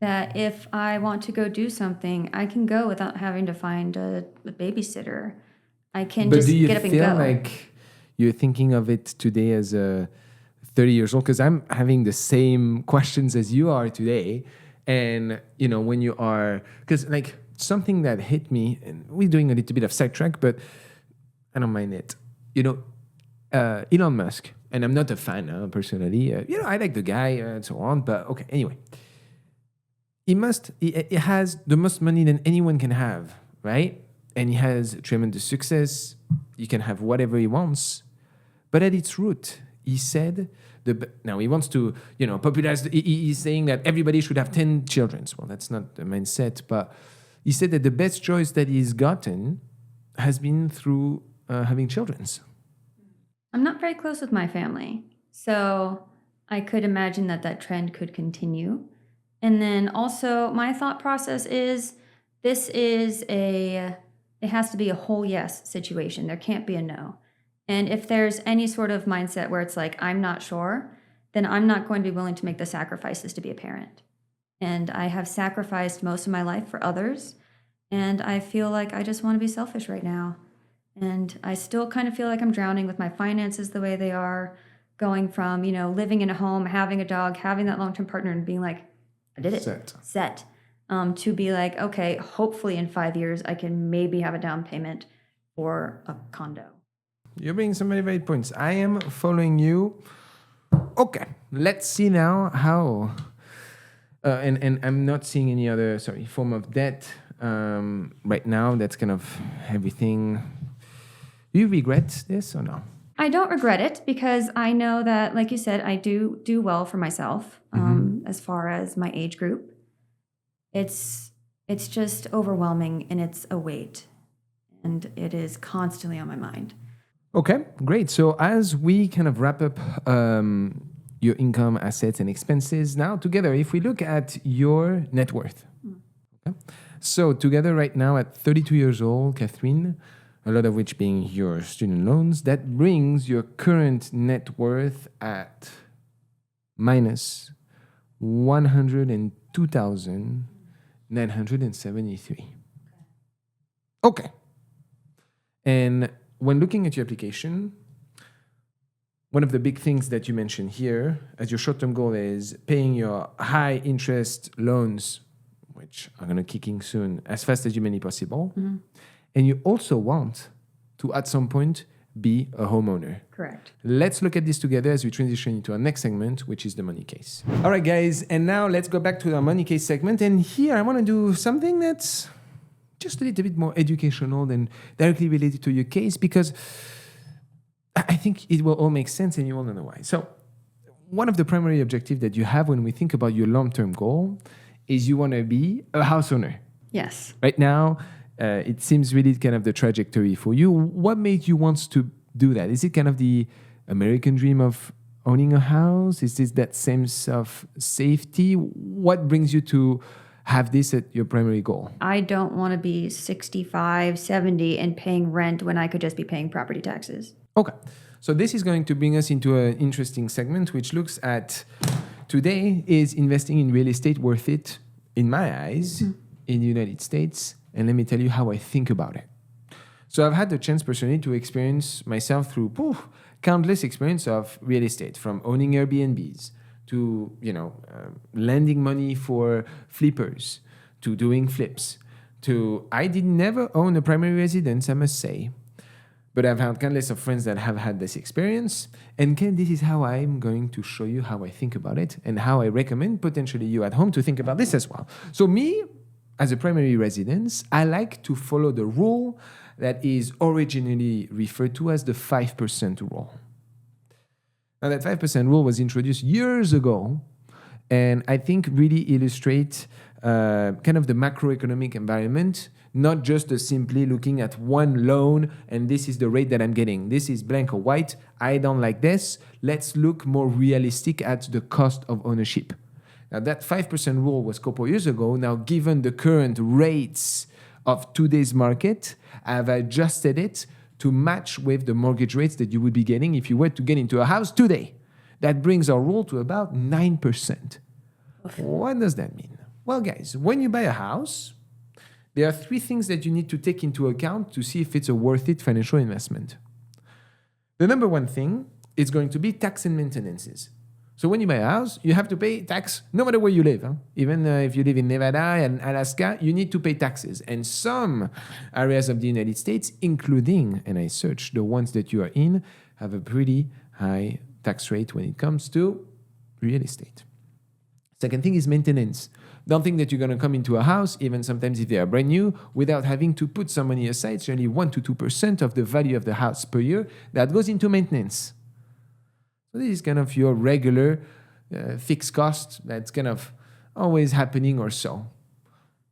That if I want to go do something, I can go without having to find a babysitter. I can just get up and go. But do you feel like you're thinking of it today as a 30 years old? Because I'm having the same questions as you are today. And, when you are... Because, something that hit me, and we're doing a little bit of sidetrack, but I don't mind it. Elon Musk, and I'm not a fan personally. I like the guy and so on, but okay, anyway. He has the most money than anyone can have, right? And he has tremendous success. He can have whatever he wants. But at its root, he said, now he wants to, popularize, he's saying that everybody should have 10 children. Well, that's not the mindset, but he said that the best choice that he's gotten has been through having children. I'm not very close with my family, so I could imagine that trend could continue. And then also my thought process is it has to be a whole yes situation. There can't be a no. And if there's any sort of mindset where it's like, I'm not sure, then I'm not going to be willing to make the sacrifices to be a parent. And I have sacrificed most of my life for others. And I feel like I just want to be selfish right now. And I still kind of feel like I'm drowning with my finances the way they are, going from, living in a home, having a dog, having that long-term partner and being like, I did it. Set. To be like, okay, hopefully in 5 years, I can maybe have a down payment for a condo. You're bringing some very valid points. I am following you. Okay, let's see now how... and I'm not seeing any other, form of debt right now. That's kind of everything. Do you regret this or no? I don't regret it because I know that, like you said, I do well for myself as far as my age group. It's just overwhelming and it's a weight. And it is constantly on my mind. Okay, great. So as we kind of wrap up your income, assets, and expenses, now together, if we look at your net worth. Okay? So together right now at 32 years old, Catherine, a lot of which being your student loans, that brings your current net worth at minus 102,973. Okay. And when looking at your application, one of the big things that you mentioned here as your short-term goal is paying your high-interest loans, which are going to kick in soon, as fast as humanly possible. Mm-hmm. And you also want to, at some point, be a homeowner. Correct. Let's look at this together as we transition into our next segment, which is the money case. All right, guys, and now let's go back to our money case segment. And here I want to do something that's just a little bit more educational than directly related to your case, because I think it will all make sense and you will know why. So one of the primary objectives that you have when we think about your long-term goal is you want to be a house owner. Yes. Right now, It seems really kind of the trajectory for you. What made you want to do that? Is it kind of the American dream of owning a house? Is this that sense of safety? What brings you to have this at your primary goal? I don't want to be 65, 70 and paying rent when I could just be paying property taxes. Okay. So this is going to bring us into an interesting segment, which looks at today, is investing in real estate worth it, in my eyes, in the United States? And let me tell you how I think about it. So I've had the chance personally to experience myself through countless experience of real estate, from owning Airbnbs to, lending money for flippers, to doing flips, to I did never own a primary residence, I must say. But I've had countless of friends that have had this experience. And this is how I'm going to show you how I think about it and how I recommend potentially you at home to think about this as well. So me, as a primary residence, I like to follow the rule that is originally referred to as the 5% rule. Now, that 5% rule was introduced years ago, and I think really illustrates kind of the macroeconomic environment, not just simply looking at one loan and this is the rate that I'm getting. This is blank or white. I don't like this. Let's look more realistic at the cost of ownership. Now, that 5% rule was a couple years ago. Now, given the current rates of today's market, I've adjusted it to match with the mortgage rates that you would be getting if you were to get into a house today. That brings our rule to about 9%. What does that mean? Well, guys, when you buy a house, there are three things that you need to take into account to see if it's a worth it financial investment. The number one thing is going to be tax and maintenances. So when you buy a house, you have to pay tax no matter where you live. Even if you live in Nevada and Alaska, you need to pay taxes. And some areas of the United States, including, and I searched, the ones that you are in, have a pretty high tax rate when it comes to real estate. Second thing is maintenance. Don't think that you're going to come into a house, even sometimes if they are brand new, without having to put some money aside. It's only 1 to 2% of the value of the house per year that goes into maintenance. So this is kind of your regular fixed cost that's kind of always happening or so.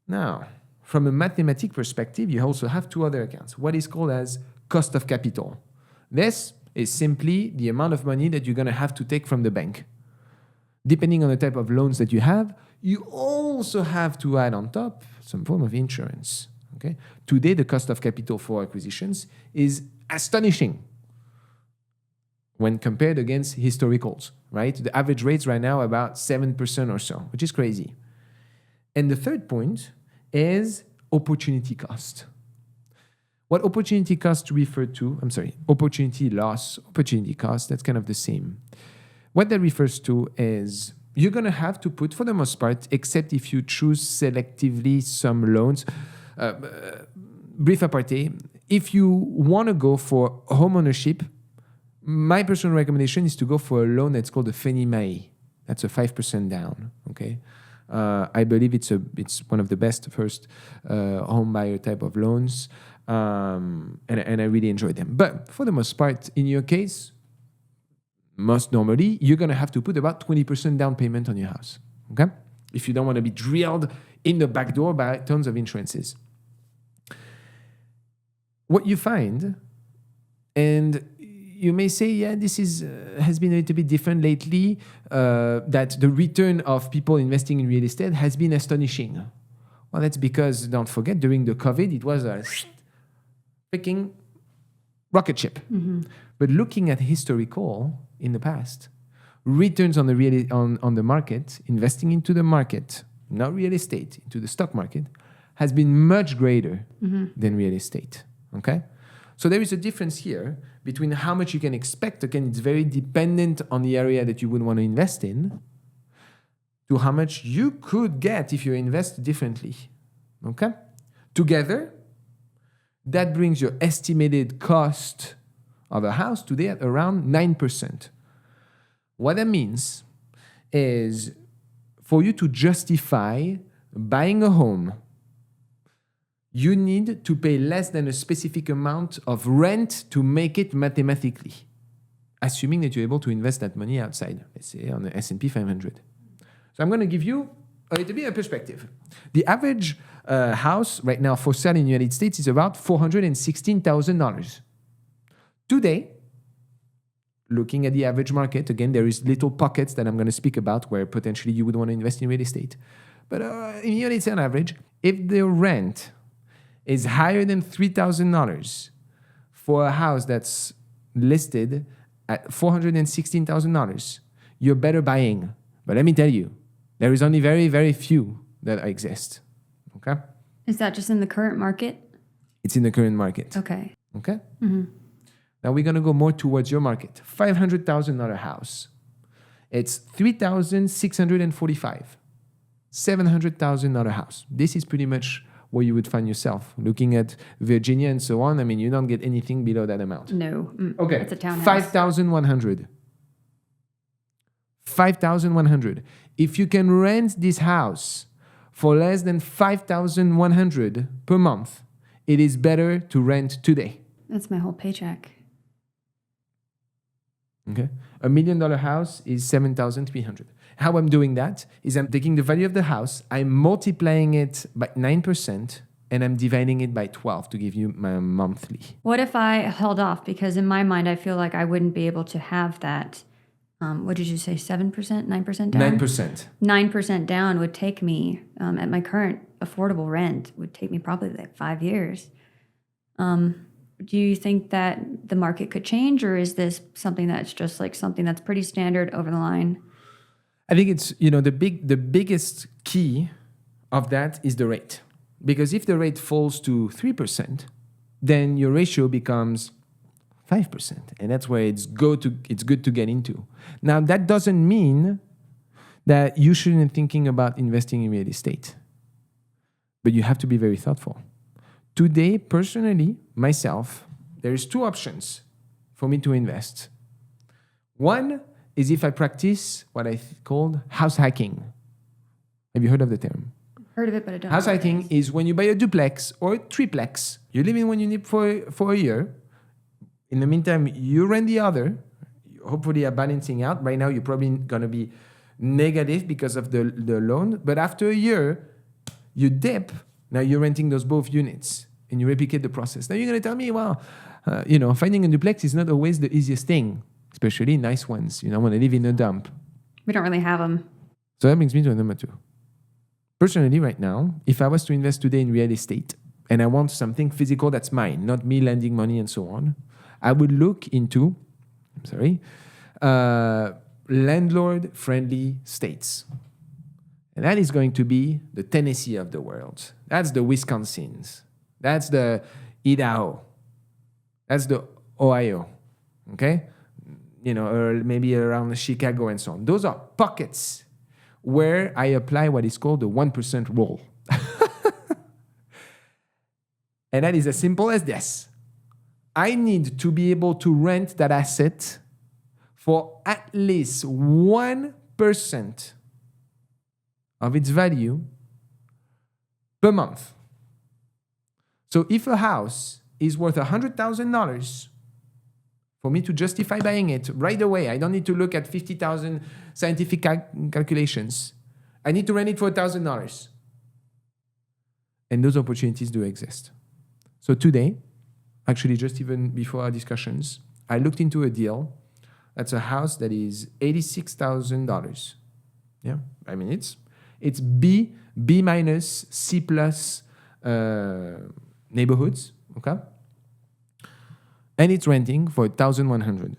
Now, from a mathematic perspective, you also have two other accounts. What is called as cost of capital. This is simply the amount of money that you're going to have to take from the bank. Depending on the type of loans that you have, you also have to add on top some form of insurance. Okay? Today, the cost of capital for acquisitions is astonishing when compared against historicals, right? The average rates right now are about 7% or so, which is crazy. And the third point is opportunity cost. What opportunity cost refer to? Opportunity loss, opportunity cost, that's kind of the same. What that refers to is you're going to have to put, for the most part, except if you choose selectively some loans, brief aparté, if you want to go for home ownership, my personal recommendation is to go for a loan that's called a Fannie Mae. That's a 5% down, okay? I believe it's one of the best first home buyer type of loans, and I really enjoy them. But for the most part, in your case, most normally, you're going to have to put about 20% down payment on your house, okay? If you don't want to be drilled in the back door by tons of insurances. What you find, and you may say, yeah, this has been a little bit different lately, that the return of people investing in real estate has been astonishing. Well, that's because, don't forget, during the COVID, it was a freaking rocket ship. Mm-hmm. But looking at historical in the past, returns on the market, investing into the market, not real estate, into the stock market, has been much greater than real estate. Okay? So there is a difference here between how much you can expect. Again, it's very dependent on the area that you would want to invest in, to how much you could get if you invest differently. Okay? Together, that brings your estimated cost of a house today at around 9%. What that means is for you to justify buying a home, you need to pay less than a specific amount of rent to make it mathematically, assuming that you're able to invest that money outside, let's say on the S&P 500. So I'm going to give you to be a perspective, the average house right now for sale in the United States is about $416,000. Today, looking at the average market, again, there is little pockets that I'm going to speak about where potentially you would want to invest in real estate. But in the United States on average, if the rent is higher than $3,000 for a house that's listed at $416,000, you're better buying. But let me tell you, there is only very, very few that exist. Okay? Is that just in the current market? It's in the current market. Okay. Okay? Now we're going to go more towards your market. $500,000 house. It's $3,645. $700,000 house. This is pretty much where you would find yourself. Looking at Virginia and so on, I mean, you don't get anything below that amount. No. Okay. It's a townhouse. 5,100. 5,100. If you can rent this house for less than 5,100 per month, it is better to rent today. That's my whole paycheck. Okay. $1 million house is 7,300. How I'm doing that is I'm taking the value of the house, I'm multiplying it by 9%, and I'm dividing it by 12 to give you my monthly. What if I held off? Because in my mind, I feel like I wouldn't be able to have that. What did you say? 7%? 9% down? 9%. 9% down would take me, at my current affordable rent, would take me probably like 5 years. Do you think that the market could change, or is this something that's just like something that's pretty standard over the line? I think it's, the biggest key of that is the rate. Because if the rate falls to 3%, then your ratio becomes 5%. And that's where it's good to get into. Now, that doesn't mean that you shouldn't be thinking about investing in real estate. But you have to be very thoughtful. Today, personally, myself, there's two options for me to invest. One is if I practice what I called house hacking. Have you heard of the term? Heard of it, but I don't. House hacking is when you buy a duplex or a triplex. You live in one unit for a year. In the meantime, you rent the other. Hopefully, you're balancing out. Right now, you're probably going to be negative because of the loan. But after a year, you dip. Now you're renting those both units and you replicate the process. Now you're going to tell me, well, finding a duplex is not always the easiest thing, especially nice ones. You don't want to live in a dump. We don't really have them. So that brings me to number two. Personally, right now, if I was to invest today in real estate and I want something physical that's mine, not me lending money and so on, I would look into, landlord-friendly states. And that is going to be the Tennessee of the world. That's the Wisconsins. That's the Idaho. That's the Ohio. Okay? Or maybe around Chicago and so on. Those are pockets where I apply what is called the 1% rule. And that is as simple as this. I need to be able to rent that asset for at least 1% of its value per month. So if a house is worth $100,000, for me to justify buying it right away, I don't need to look at 50,000 scientific calculations. I need to rent it for $1,000. And those opportunities do exist. So today, actually just even before our discussions, I looked into a deal. That's a house that is $86,000. Yeah, I mean, it's B minus, C plus neighborhoods, okay? And it's renting for $1,100.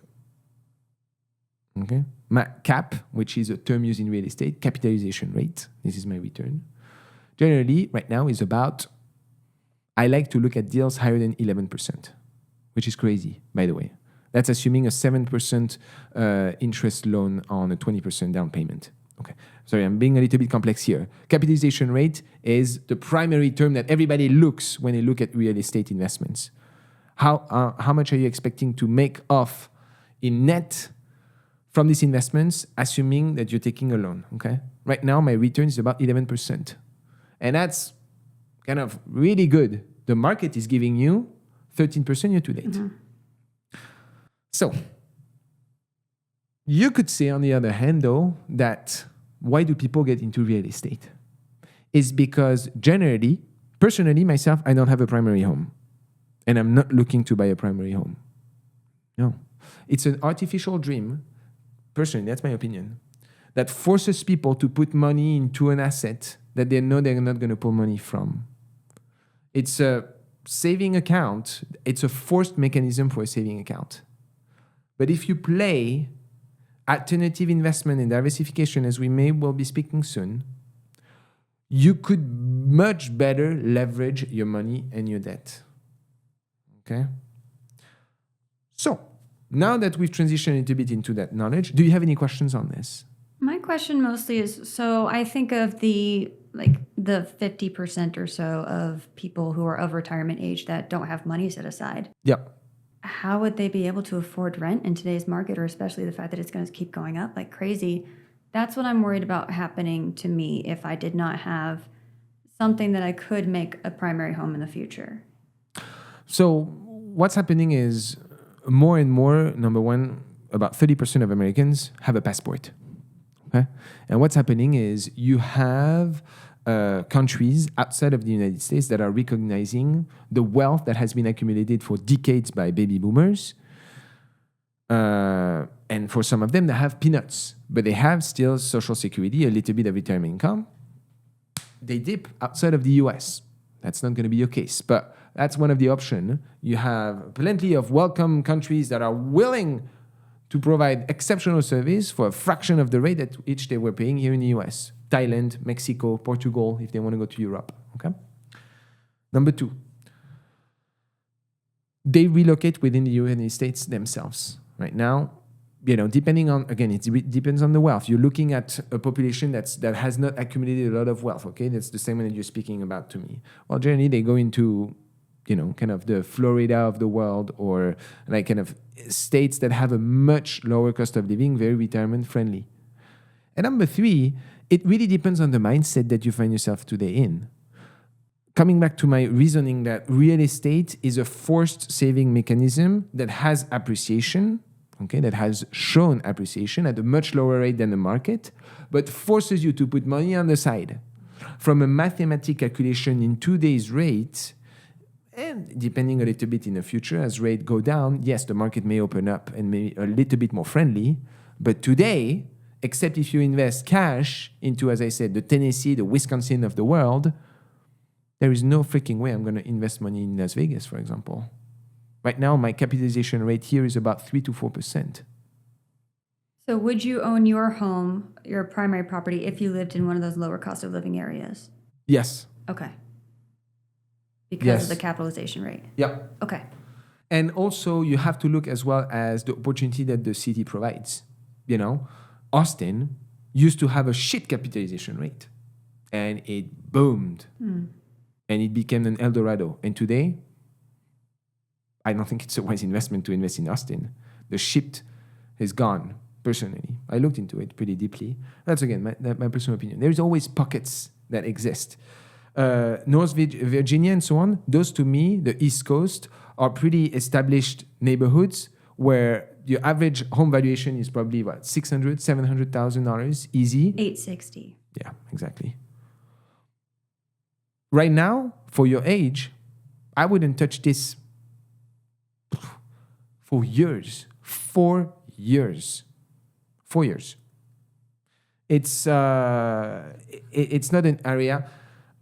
Okay? My cap, which is a term used in real estate, capitalization rate, this is my return, generally right now is about, I like to look at deals higher than 11%, which is crazy, by the way. That's assuming a 7% interest loan on a 20% down payment. Okay, sorry, I'm being a little bit complex here. Capitalization rate is the primary term that everybody looks when they look at real estate investments. How much are you expecting to make off in net from these investments, assuming that you're taking a loan? Okay, right now my return is about 11%, and that's kind of really good. The market is giving you 13% year to date. Mm-hmm. So you could say, on the other hand, though, that why do people get into real estate? is because generally, personally, myself, I don't have a primary home. And I'm not looking to buy a primary home. No. It's an artificial dream, personally, that's my opinion, that forces people to put money into an asset that they know they're not going to pull money from. It's a saving account. It's a forced mechanism for a saving account. But if you play alternative investment and diversification, as we may well be speaking soon, you could much better leverage your money and your debt. Okay? So, now that we've transitioned a little bit into that knowledge, do you have any questions on this? My question mostly is, so I think of the 50% or so of people who are of retirement age that don't have money set aside. Yep. How would they be able to afford rent in today's market, or especially the fact that it's going to keep going up like crazy? That's what I'm worried about happening to me if I did not have something that I could make a primary home in the future. So what's happening is more and more, number one, about 30% of Americans have a passport. Okay? And what's happening is you have countries outside of the United States that are recognizing the wealth that has been accumulated for decades by baby boomers. And for some of them, they have peanuts, but they have still Social Security, a little bit of retirement income. They dip outside of the US. That's not going to be your case, but that's one of the options. You have plenty of welcome countries that are willing to provide exceptional service for a fraction of the rate at which they were paying here in the US. Thailand, Mexico, Portugal, if they want to go to Europe. Okay. Number two, they relocate within the United States themselves. Right now, depending on, again, it depends on the wealth. You're looking at a population that has not accumulated a lot of wealth, okay? That's the segment that you're speaking about to me. Well, generally, they go into, kind of the Florida of the world, or like kind of states that have a much lower cost of living, very retirement friendly. And number three, it really depends on the mindset that you find yourself today in. Coming back to my reasoning that real estate is a forced saving mechanism that has appreciation, okay, that has shown appreciation at a much lower rate than the market, but forces you to put money on the side. From a mathematical calculation in today's rate, and depending a little bit in the future as rates go down, yes, the market may open up and maybe a little bit more friendly, but today, except if you invest cash into, as I said, the Tennessee, the Wisconsin of the world, there is no freaking way I'm going to invest money in Las Vegas, for example. Right now, my capitalization rate here is about 3 to 4%. So would you own your home, your primary property, if you lived in one of those lower cost of living areas? Yes. Okay. Because of the capitalization rate? Yep. Okay. And also, you have to look as well as the opportunity that the city provides. Austin used to have a shit capitalization rate, and it boomed. And it became an El Dorado. And today, I don't think it's a wise investment to invest in Austin. The shit is gone, personally. I looked into it pretty deeply. That's, again, my personal opinion. There's always pockets that exist. North Virginia and so on, those to me, the East Coast, are pretty established neighborhoods where your average home valuation is probably, $600,000, $700,000, easy. $860,000. Yeah, exactly. Right now, for your age, I wouldn't touch this for years. 4 years. 4 years. It's not an area,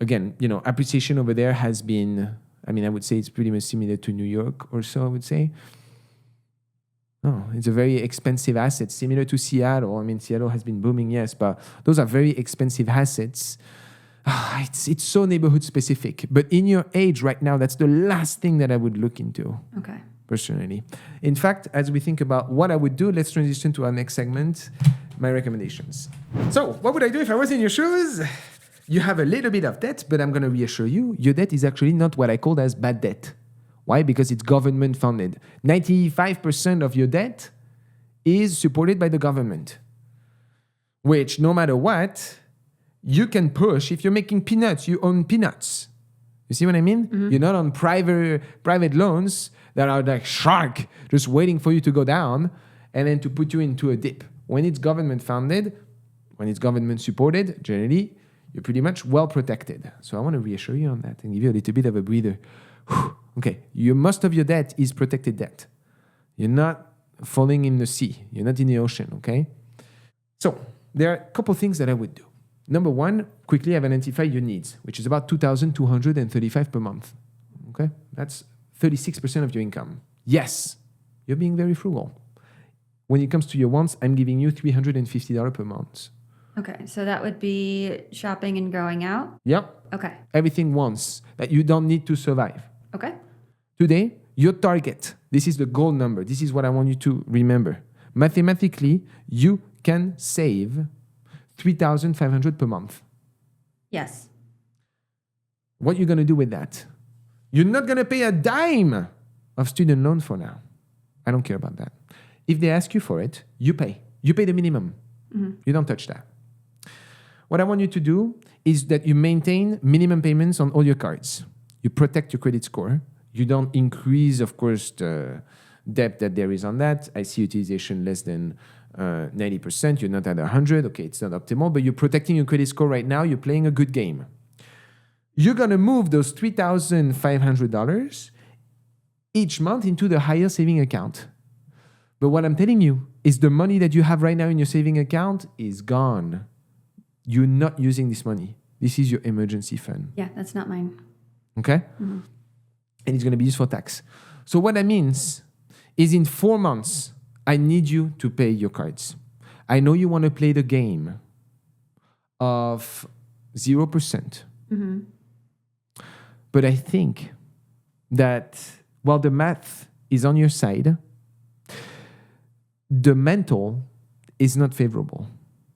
again, appreciation over there has been, I would say it's pretty much similar to New York or so, I would say. No, it's a very expensive asset, similar to Seattle. Seattle has been booming, yes, but those are very expensive assets. It's so neighborhood specific. But in your age right now, that's the last thing that I would look into. Okay. Personally. In fact, as we think about what I would do, let's transition to our next segment, my recommendations. So, what would I do if I was in your shoes? You have a little bit of debt, but I'm going to reassure you, your debt is actually not what I call as bad debt. Why? Because it's government funded. 95% of your debt is supported by the government, which no matter what, you can push. If you're making peanuts, you own peanuts. You see what I mean? Mm-hmm. You're not on private loans that are like shark, just waiting for you to go down and then to put you into a dip. When it's government funded, when it's government supported, generally, you're pretty much well protected. So I want to reassure you on that and give you a little bit of a breather. Okay, most of your debt is protected debt. You're not falling in the sea. You're not in the ocean, okay? So there are a couple things that I would do. Number one, quickly identify your needs, which is about $2,235 per month. Okay? That's 36% of your income. Yes, you're being very frugal. When it comes to your wants, I'm giving you $350 per month. Okay, so that would be shopping and going out? Yep. Okay. Everything once that you don't need to survive. Okay. Today, your target, this is the goal number. This is what I want you to remember. Mathematically, you can save $3,500 per month. Yes. What are you going to do with that? You're not going to pay a dime of student loan for now. I don't care about that. If they ask you for it, you pay. You pay the minimum. Mm-hmm. You don't touch that. What I want you to do is that you maintain minimum payments on all your cards. You protect your credit score. You don't increase, of course, the debt that there is on that. I see utilization less than 90%. You're not at 100. Okay, it's not optimal, but you're protecting your credit score right now. You're playing a good game. You're going to move those $3,500 each month into the higher saving account. But what I'm telling you is the money that you have right now in your saving account is gone. You're not using this money. This is your emergency fund. Yeah, that's not mine. Okay? Mm-hmm. And it's going to be used for tax. So what that means is in 4 months, I need you to pay your cards. I know you want to play the game of 0%. Mm-hmm. But I think that while the math is on your side, the mental is not favorable.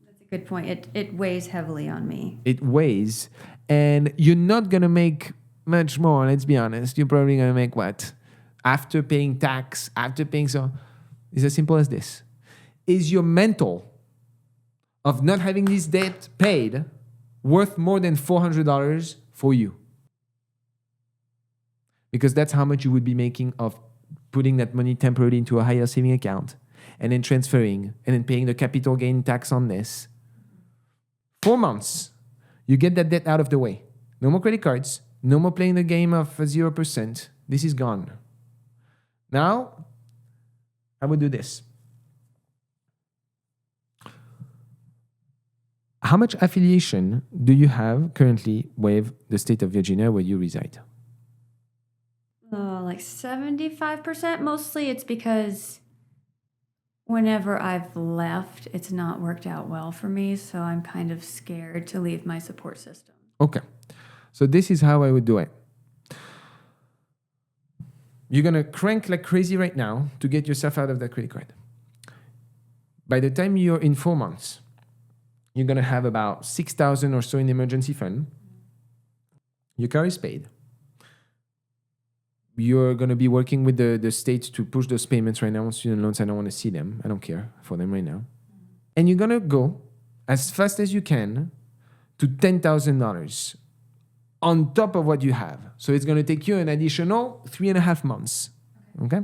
That's a good point. It weighs heavily on me. It weighs. And you're not going to make much more, let's be honest. You're probably going to make what? After paying tax, after paying so... It's as simple as this. Is your mental of not having this debt paid worth more than $400 for you? Because that's how much you would be making of putting that money temporarily into a higher saving account and then transferring and then paying the capital gain tax on this. 4 months, you get that debt out of the way. No more credit cards. No more playing the game of 0%. This is gone. Now, I would do this. How much affiliation do you have currently with the state of Virginia where you reside? Like 75%. Mostly it's because whenever I've left, it's not worked out well for me. So I'm kind of scared to leave my support system. Okay. So this is how I would do it. You're going to crank like crazy right now to get yourself out of that credit card. By the time you're in 4 months, you're going to have about $6,000 or so in emergency fund. Your car is paid. You're going to be working with the state to push those payments right now on student loans. I don't want to see them. I don't care for them right now. And you're going to go as fast as you can to $10,000 on top of what you have. So it's going to take you an additional 3.5 months. Okay?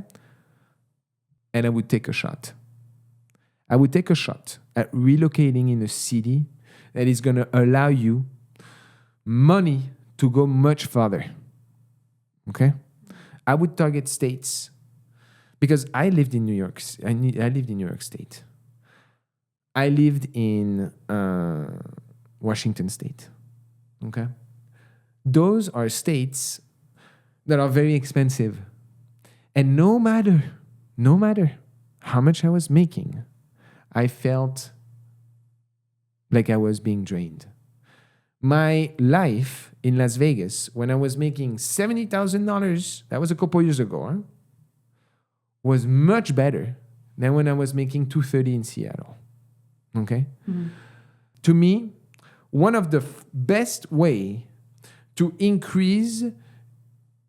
And I would take a shot. I would take a shot at relocating in a city that is going to allow you money to go much farther. Okay? I would target states because I lived in New York. I lived in New York State. I lived in Washington State. Okay? Those are states that are very expensive. And no matter how much I was making, I felt like I was being drained. My life in Las Vegas, when I was making $70,000, that was a couple years ago, was much better than when I was making $230,000 in Seattle. Okay? Mm-hmm. To me, one of the best way to increase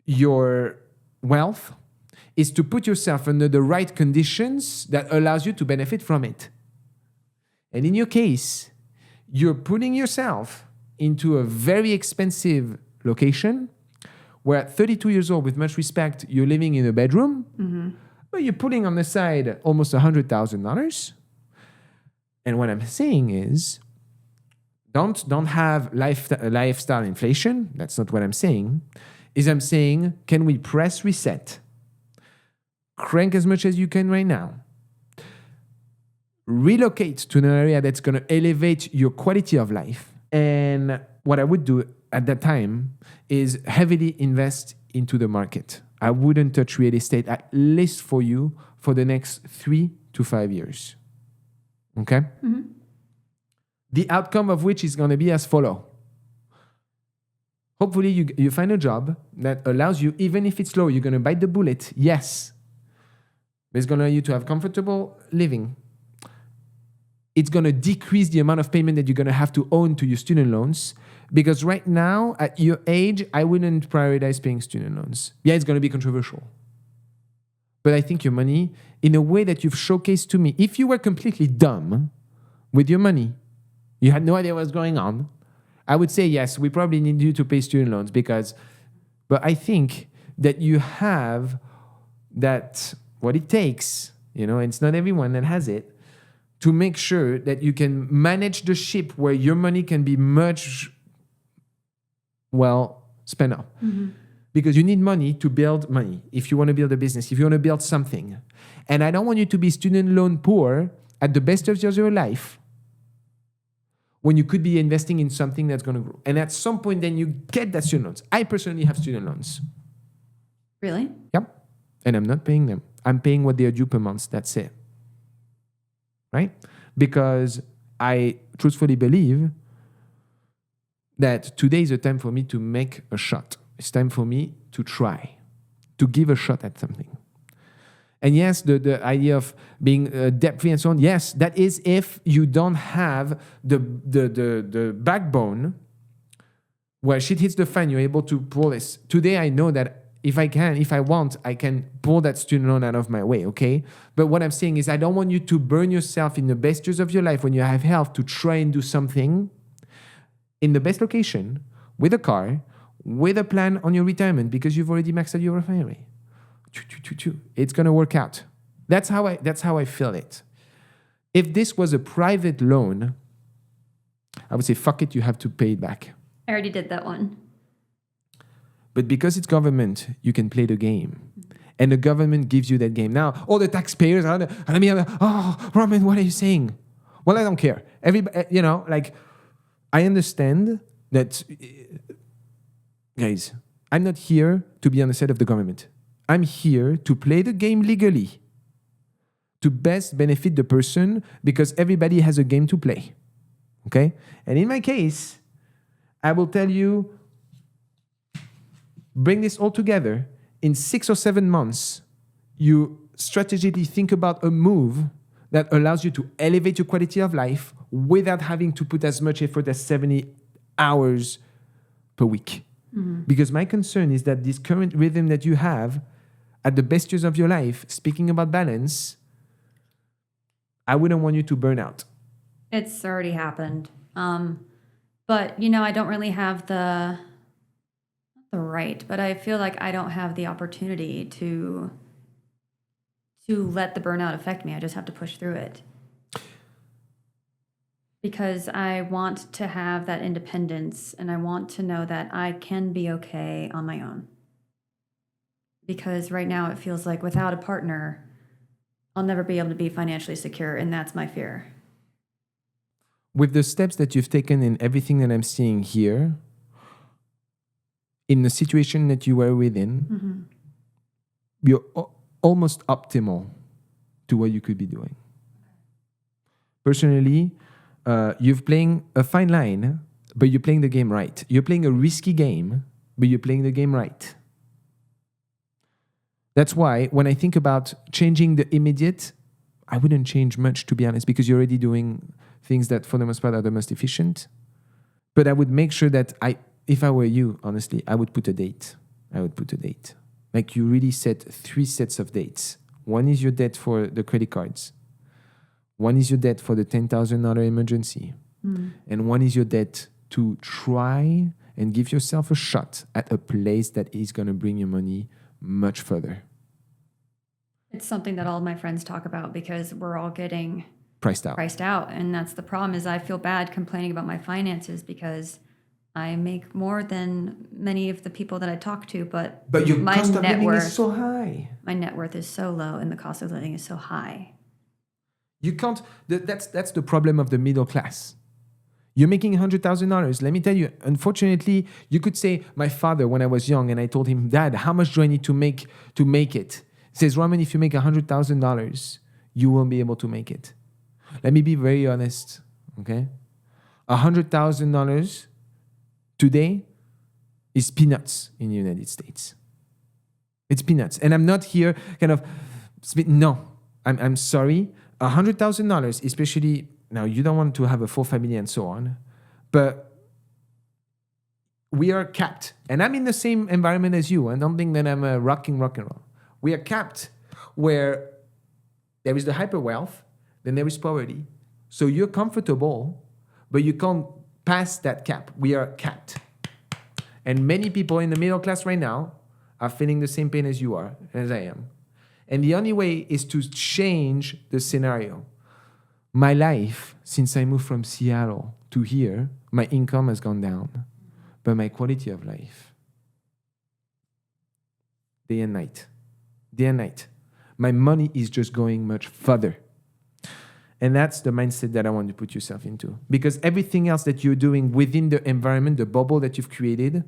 your wealth is to put yourself under the right conditions that allows you to benefit from it. And in your case, you're putting yourself into a very expensive location where at 32 years old, with much respect, you're living in a bedroom, mm-hmm. but you're putting on the side almost $100,000. And what I'm saying is don't have lifestyle inflation. That's not what I'm saying. I'm saying, can we press reset? Crank as much as you can right now. Relocate to an area that's going to elevate your quality of life. And what I would do at that time is heavily invest into the market. I wouldn't touch real estate, at least for you, for the next 3 to 5 years. Okay? Mm-hmm. The outcome of which is going to be as follow. Hopefully you find a job that allows you, even if it's low, you're going to bite the bullet. Yes. It's going to allow you to have comfortable living. It's going to decrease the amount of payment that you're going to have to own to your student loans. Because right now, at your age, I wouldn't prioritize paying student loans. Yeah, it's going to be controversial. But I think your money, in a way that you've showcased to me, if you were completely dumb with your money, you had no idea what's going on, I would say, yes, we probably need you to pay student loans but I think that you have that, what it takes, and it's not everyone that has it, to make sure that you can manage the ship where your money can be much spent up. Mm-hmm. Because you need money to build money. If you want to build a business, if you want to build something. And I don't want you to be student loan poor at the best of your life when you could be investing in something that's going to grow. And at some point, then you get that student loans. I personally have student loans. Really? Yep. And I'm not paying them. I'm paying what they are due per month. That's it. Right? Because I truthfully believe that today is a time for me to make a shot. It's time for me to try, to give a shot at something. And yes, the idea of being debt-free and so on, yes, that is if you don't have the backbone where shit hits the fan, you're able to pull this. Today, I know that if I want, I can pull that student loan out of my way, okay? But what I'm saying is I don't want you to burn yourself in the best years of your life when you have health to try and do something in the best location, with a car, with a plan on your retirement because you've already maxed out your refinery. It's going to work out. That's how I feel it. If this was a private loan, I would say, fuck it, you have to pay it back. I already did that one. But because it's government, you can play the game. And the government gives you that game. Now, all the taxpayers are Romain, what are you saying? Well, I don't care. Everybody, I understand that, guys, I'm not here to be on the side of the government. I'm here to play the game legally, to best benefit the person because everybody has a game to play. Okay? And in my case, I will tell you, bring this all together. In 6 or 7 months, you strategically think about a move that allows you to elevate your quality of life without having to put as much effort as 70 hours per week. Mm-hmm. Because my concern is that this current rhythm that you have at the best years of your life, speaking about balance, I wouldn't want you to burn out. It's already happened. But, I don't really have not the right, but I feel like I don't have the opportunity to let the burnout affect me. I just have to push through it. Because I want to have that independence and I want to know that I can be okay on my own. Because right now it feels like without a partner, I'll never be able to be financially secure, and that's my fear. With the steps that you've taken in everything that I'm seeing here, in the situation that you were within, mm-hmm. you're almost optimal to what you could be doing. Personally, you're playing a fine line, but you're playing the game right. You're playing a risky game, but you're playing the game right. That's why when I think about changing the immediate, I wouldn't change much, to be honest, because you're already doing things that for the most part are the most efficient. But I would make sure that if I were you, honestly, I would put a date. Like you really set 3 sets of dates. One is your debt for the credit cards. One is your debt for the $10,000 emergency. Mm. And one is your debt to try and give yourself a shot at a place that is going to bring your money much further. It's something that all of my friends talk about because we're all getting priced out. Priced out. And that's the problem is I feel bad complaining about my finances because I make more than many of the people that I talk to, but your my cost of net living worth is so high. My net worth is so low and the cost of living is so high. You can't, that's the problem of the middle class. You're making $100,000. Let me tell you, unfortunately, you could say, my father, when I was young, and I told him, Dad, how much do I need to make it? He says, Romain, if you make $100,000, you won't be able to make it. Let me be very honest, okay? $100,000 today is peanuts in the United States. It's peanuts. And I'm not here no, I'm sorry. $100,000, especially, now you don't want to have a full family and so on, but we are capped. And I'm in the same environment as you. I don't think that I'm rocking rock and roll. We are capped where there is the hyper wealth, then there is poverty. So you're comfortable, but you can't pass that cap. We are capped. And many people in the middle class right now are feeling the same pain as you are, as I am. And the only way is to change the scenario. My life, since I moved from Seattle to here, my income has gone down, but my quality of life, day and night, my money is just going much further. And that's the mindset that I want to put yourself into. Because everything else that you're doing within the environment, the bubble that you've created,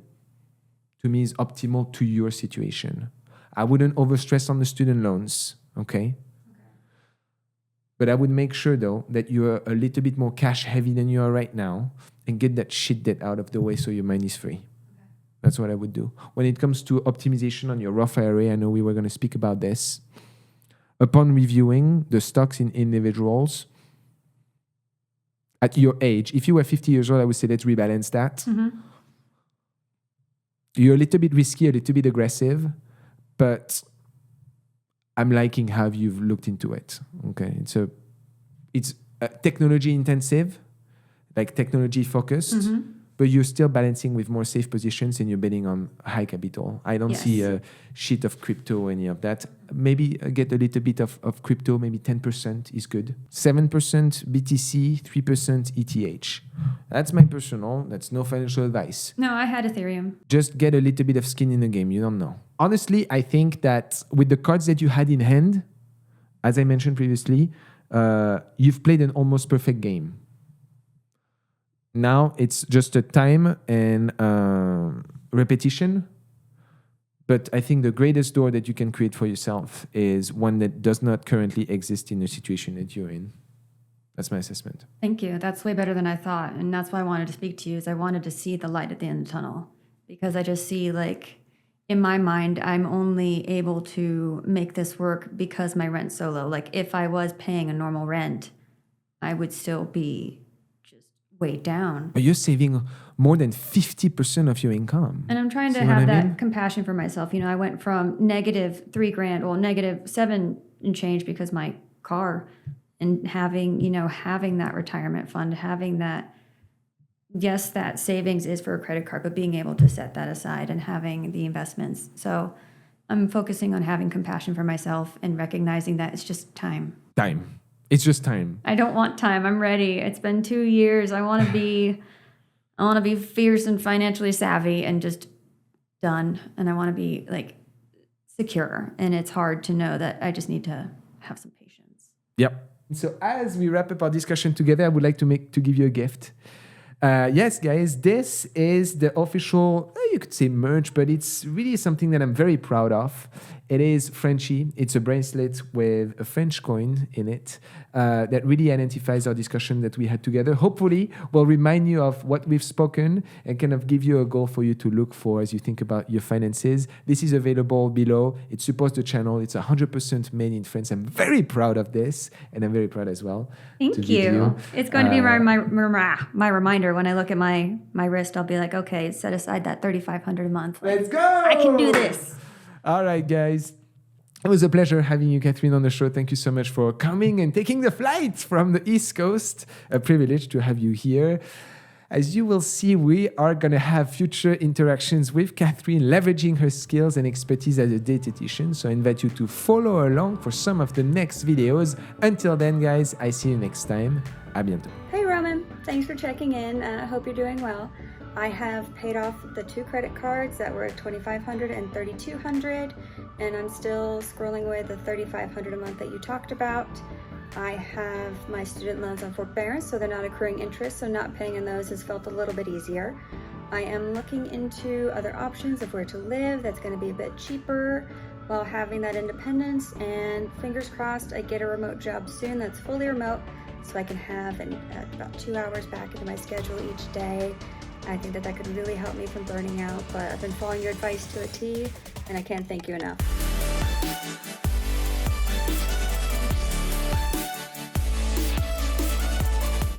to me is optimal to your situation. I wouldn't overstress on the student loans, okay? But I would make sure, though, that you are a little bit more cash heavy than you are right now and get that shit debt out of the way so your mind is free. Okay. That's what I would do. When it comes to optimization on your Roth IRA, I know we were going to speak about this. Upon reviewing the stocks in individuals, at your age, if you were 50 years old, I would say let's rebalance that. Mm-hmm. You're a little bit risky, a little bit aggressive, but I'm liking how you've looked into it. Okay, it's technology intensive, like technology focused, but you're still balancing with more safe positions and you're betting on high capital. I don't see a shit of crypto, any of that. Maybe get a little bit of crypto, maybe 10% is good. 7% BTC, 3% ETH. That's my personal, that's no financial advice. No, I had Ethereum. Just get a little bit of skin in the game, you don't know. Honestly, I think that with the cards that you had in hand, as I mentioned previously, you've played an almost perfect game. Now it's just a time and repetition. But I think the greatest door that you can create for yourself is one that does not currently exist in the situation that you're in. That's my assessment. Thank you. That's way better than I thought. And that's why I wanted to speak to you, is I wanted to see the light at the end of the tunnel. Because I just see, like, in my mind, I'm only able to make this work because my rent's so low. Like, if I was paying a normal rent, I would still be way down. But you're saving more than 50% of your income. And I'm trying to have that compassion for myself. You know, I went from negative $3,000, well, negative 7 and change because my car, and having that retirement fund, having that, yes, that savings is for a credit card, but being able to set that aside and having the investments. So I'm focusing on having compassion for myself and recognizing that it's just time. It's just time. I don't want time. I'm ready. It's been 2 years. I want to be fierce and financially savvy and just done. And I want to be like secure. And it's hard to know that I just need to have some patience. Yep. So as we wrap up our discussion together, I would like to give you a gift. Yes, guys, this is the official, you could say merch, but it's really something that I'm very proud of. It is Frenchy. It's a bracelet with a French coin in it that really identifies our discussion that we had together. Hopefully, will remind you of what we've spoken and kind of give you a goal for you to look for as you think about your finances. This is available below. It supports the channel. It's 100% made in France. I'm very proud of this, and I'm very proud as well. Thank you. It's going to be my reminder. When I look at my wrist, I'll be like, okay, set aside that $3,500 a month. Let's go! I can do this. All right, guys. It was a pleasure having you, Catherine, on the show. Thank you so much for coming and taking the flight from the East Coast. A privilege to have you here. As you will see, we are going to have future interactions with Catherine, leveraging her skills and expertise as a dietitian. So I invite you to follow along for some of the next videos. Until then, guys, I see you next time. À bientôt. Hey, Roman. Thanks for checking in. I hope you're doing well. I have paid off the 2 credit cards that were at $2,500 and $3,200, and I'm still scrolling away the $3,500 a month that you talked about. I have my student loans on forbearance, so they're not accruing interest, so not paying in those has felt a little bit easier. I am looking into other options of where to live that's going to be a bit cheaper while having that independence, and fingers crossed I get a remote job soon that's fully remote so I can have about 2 hours back into my schedule each day. I think that could really help me from burning out, but I've been following your advice to a T, and I can't thank you enough.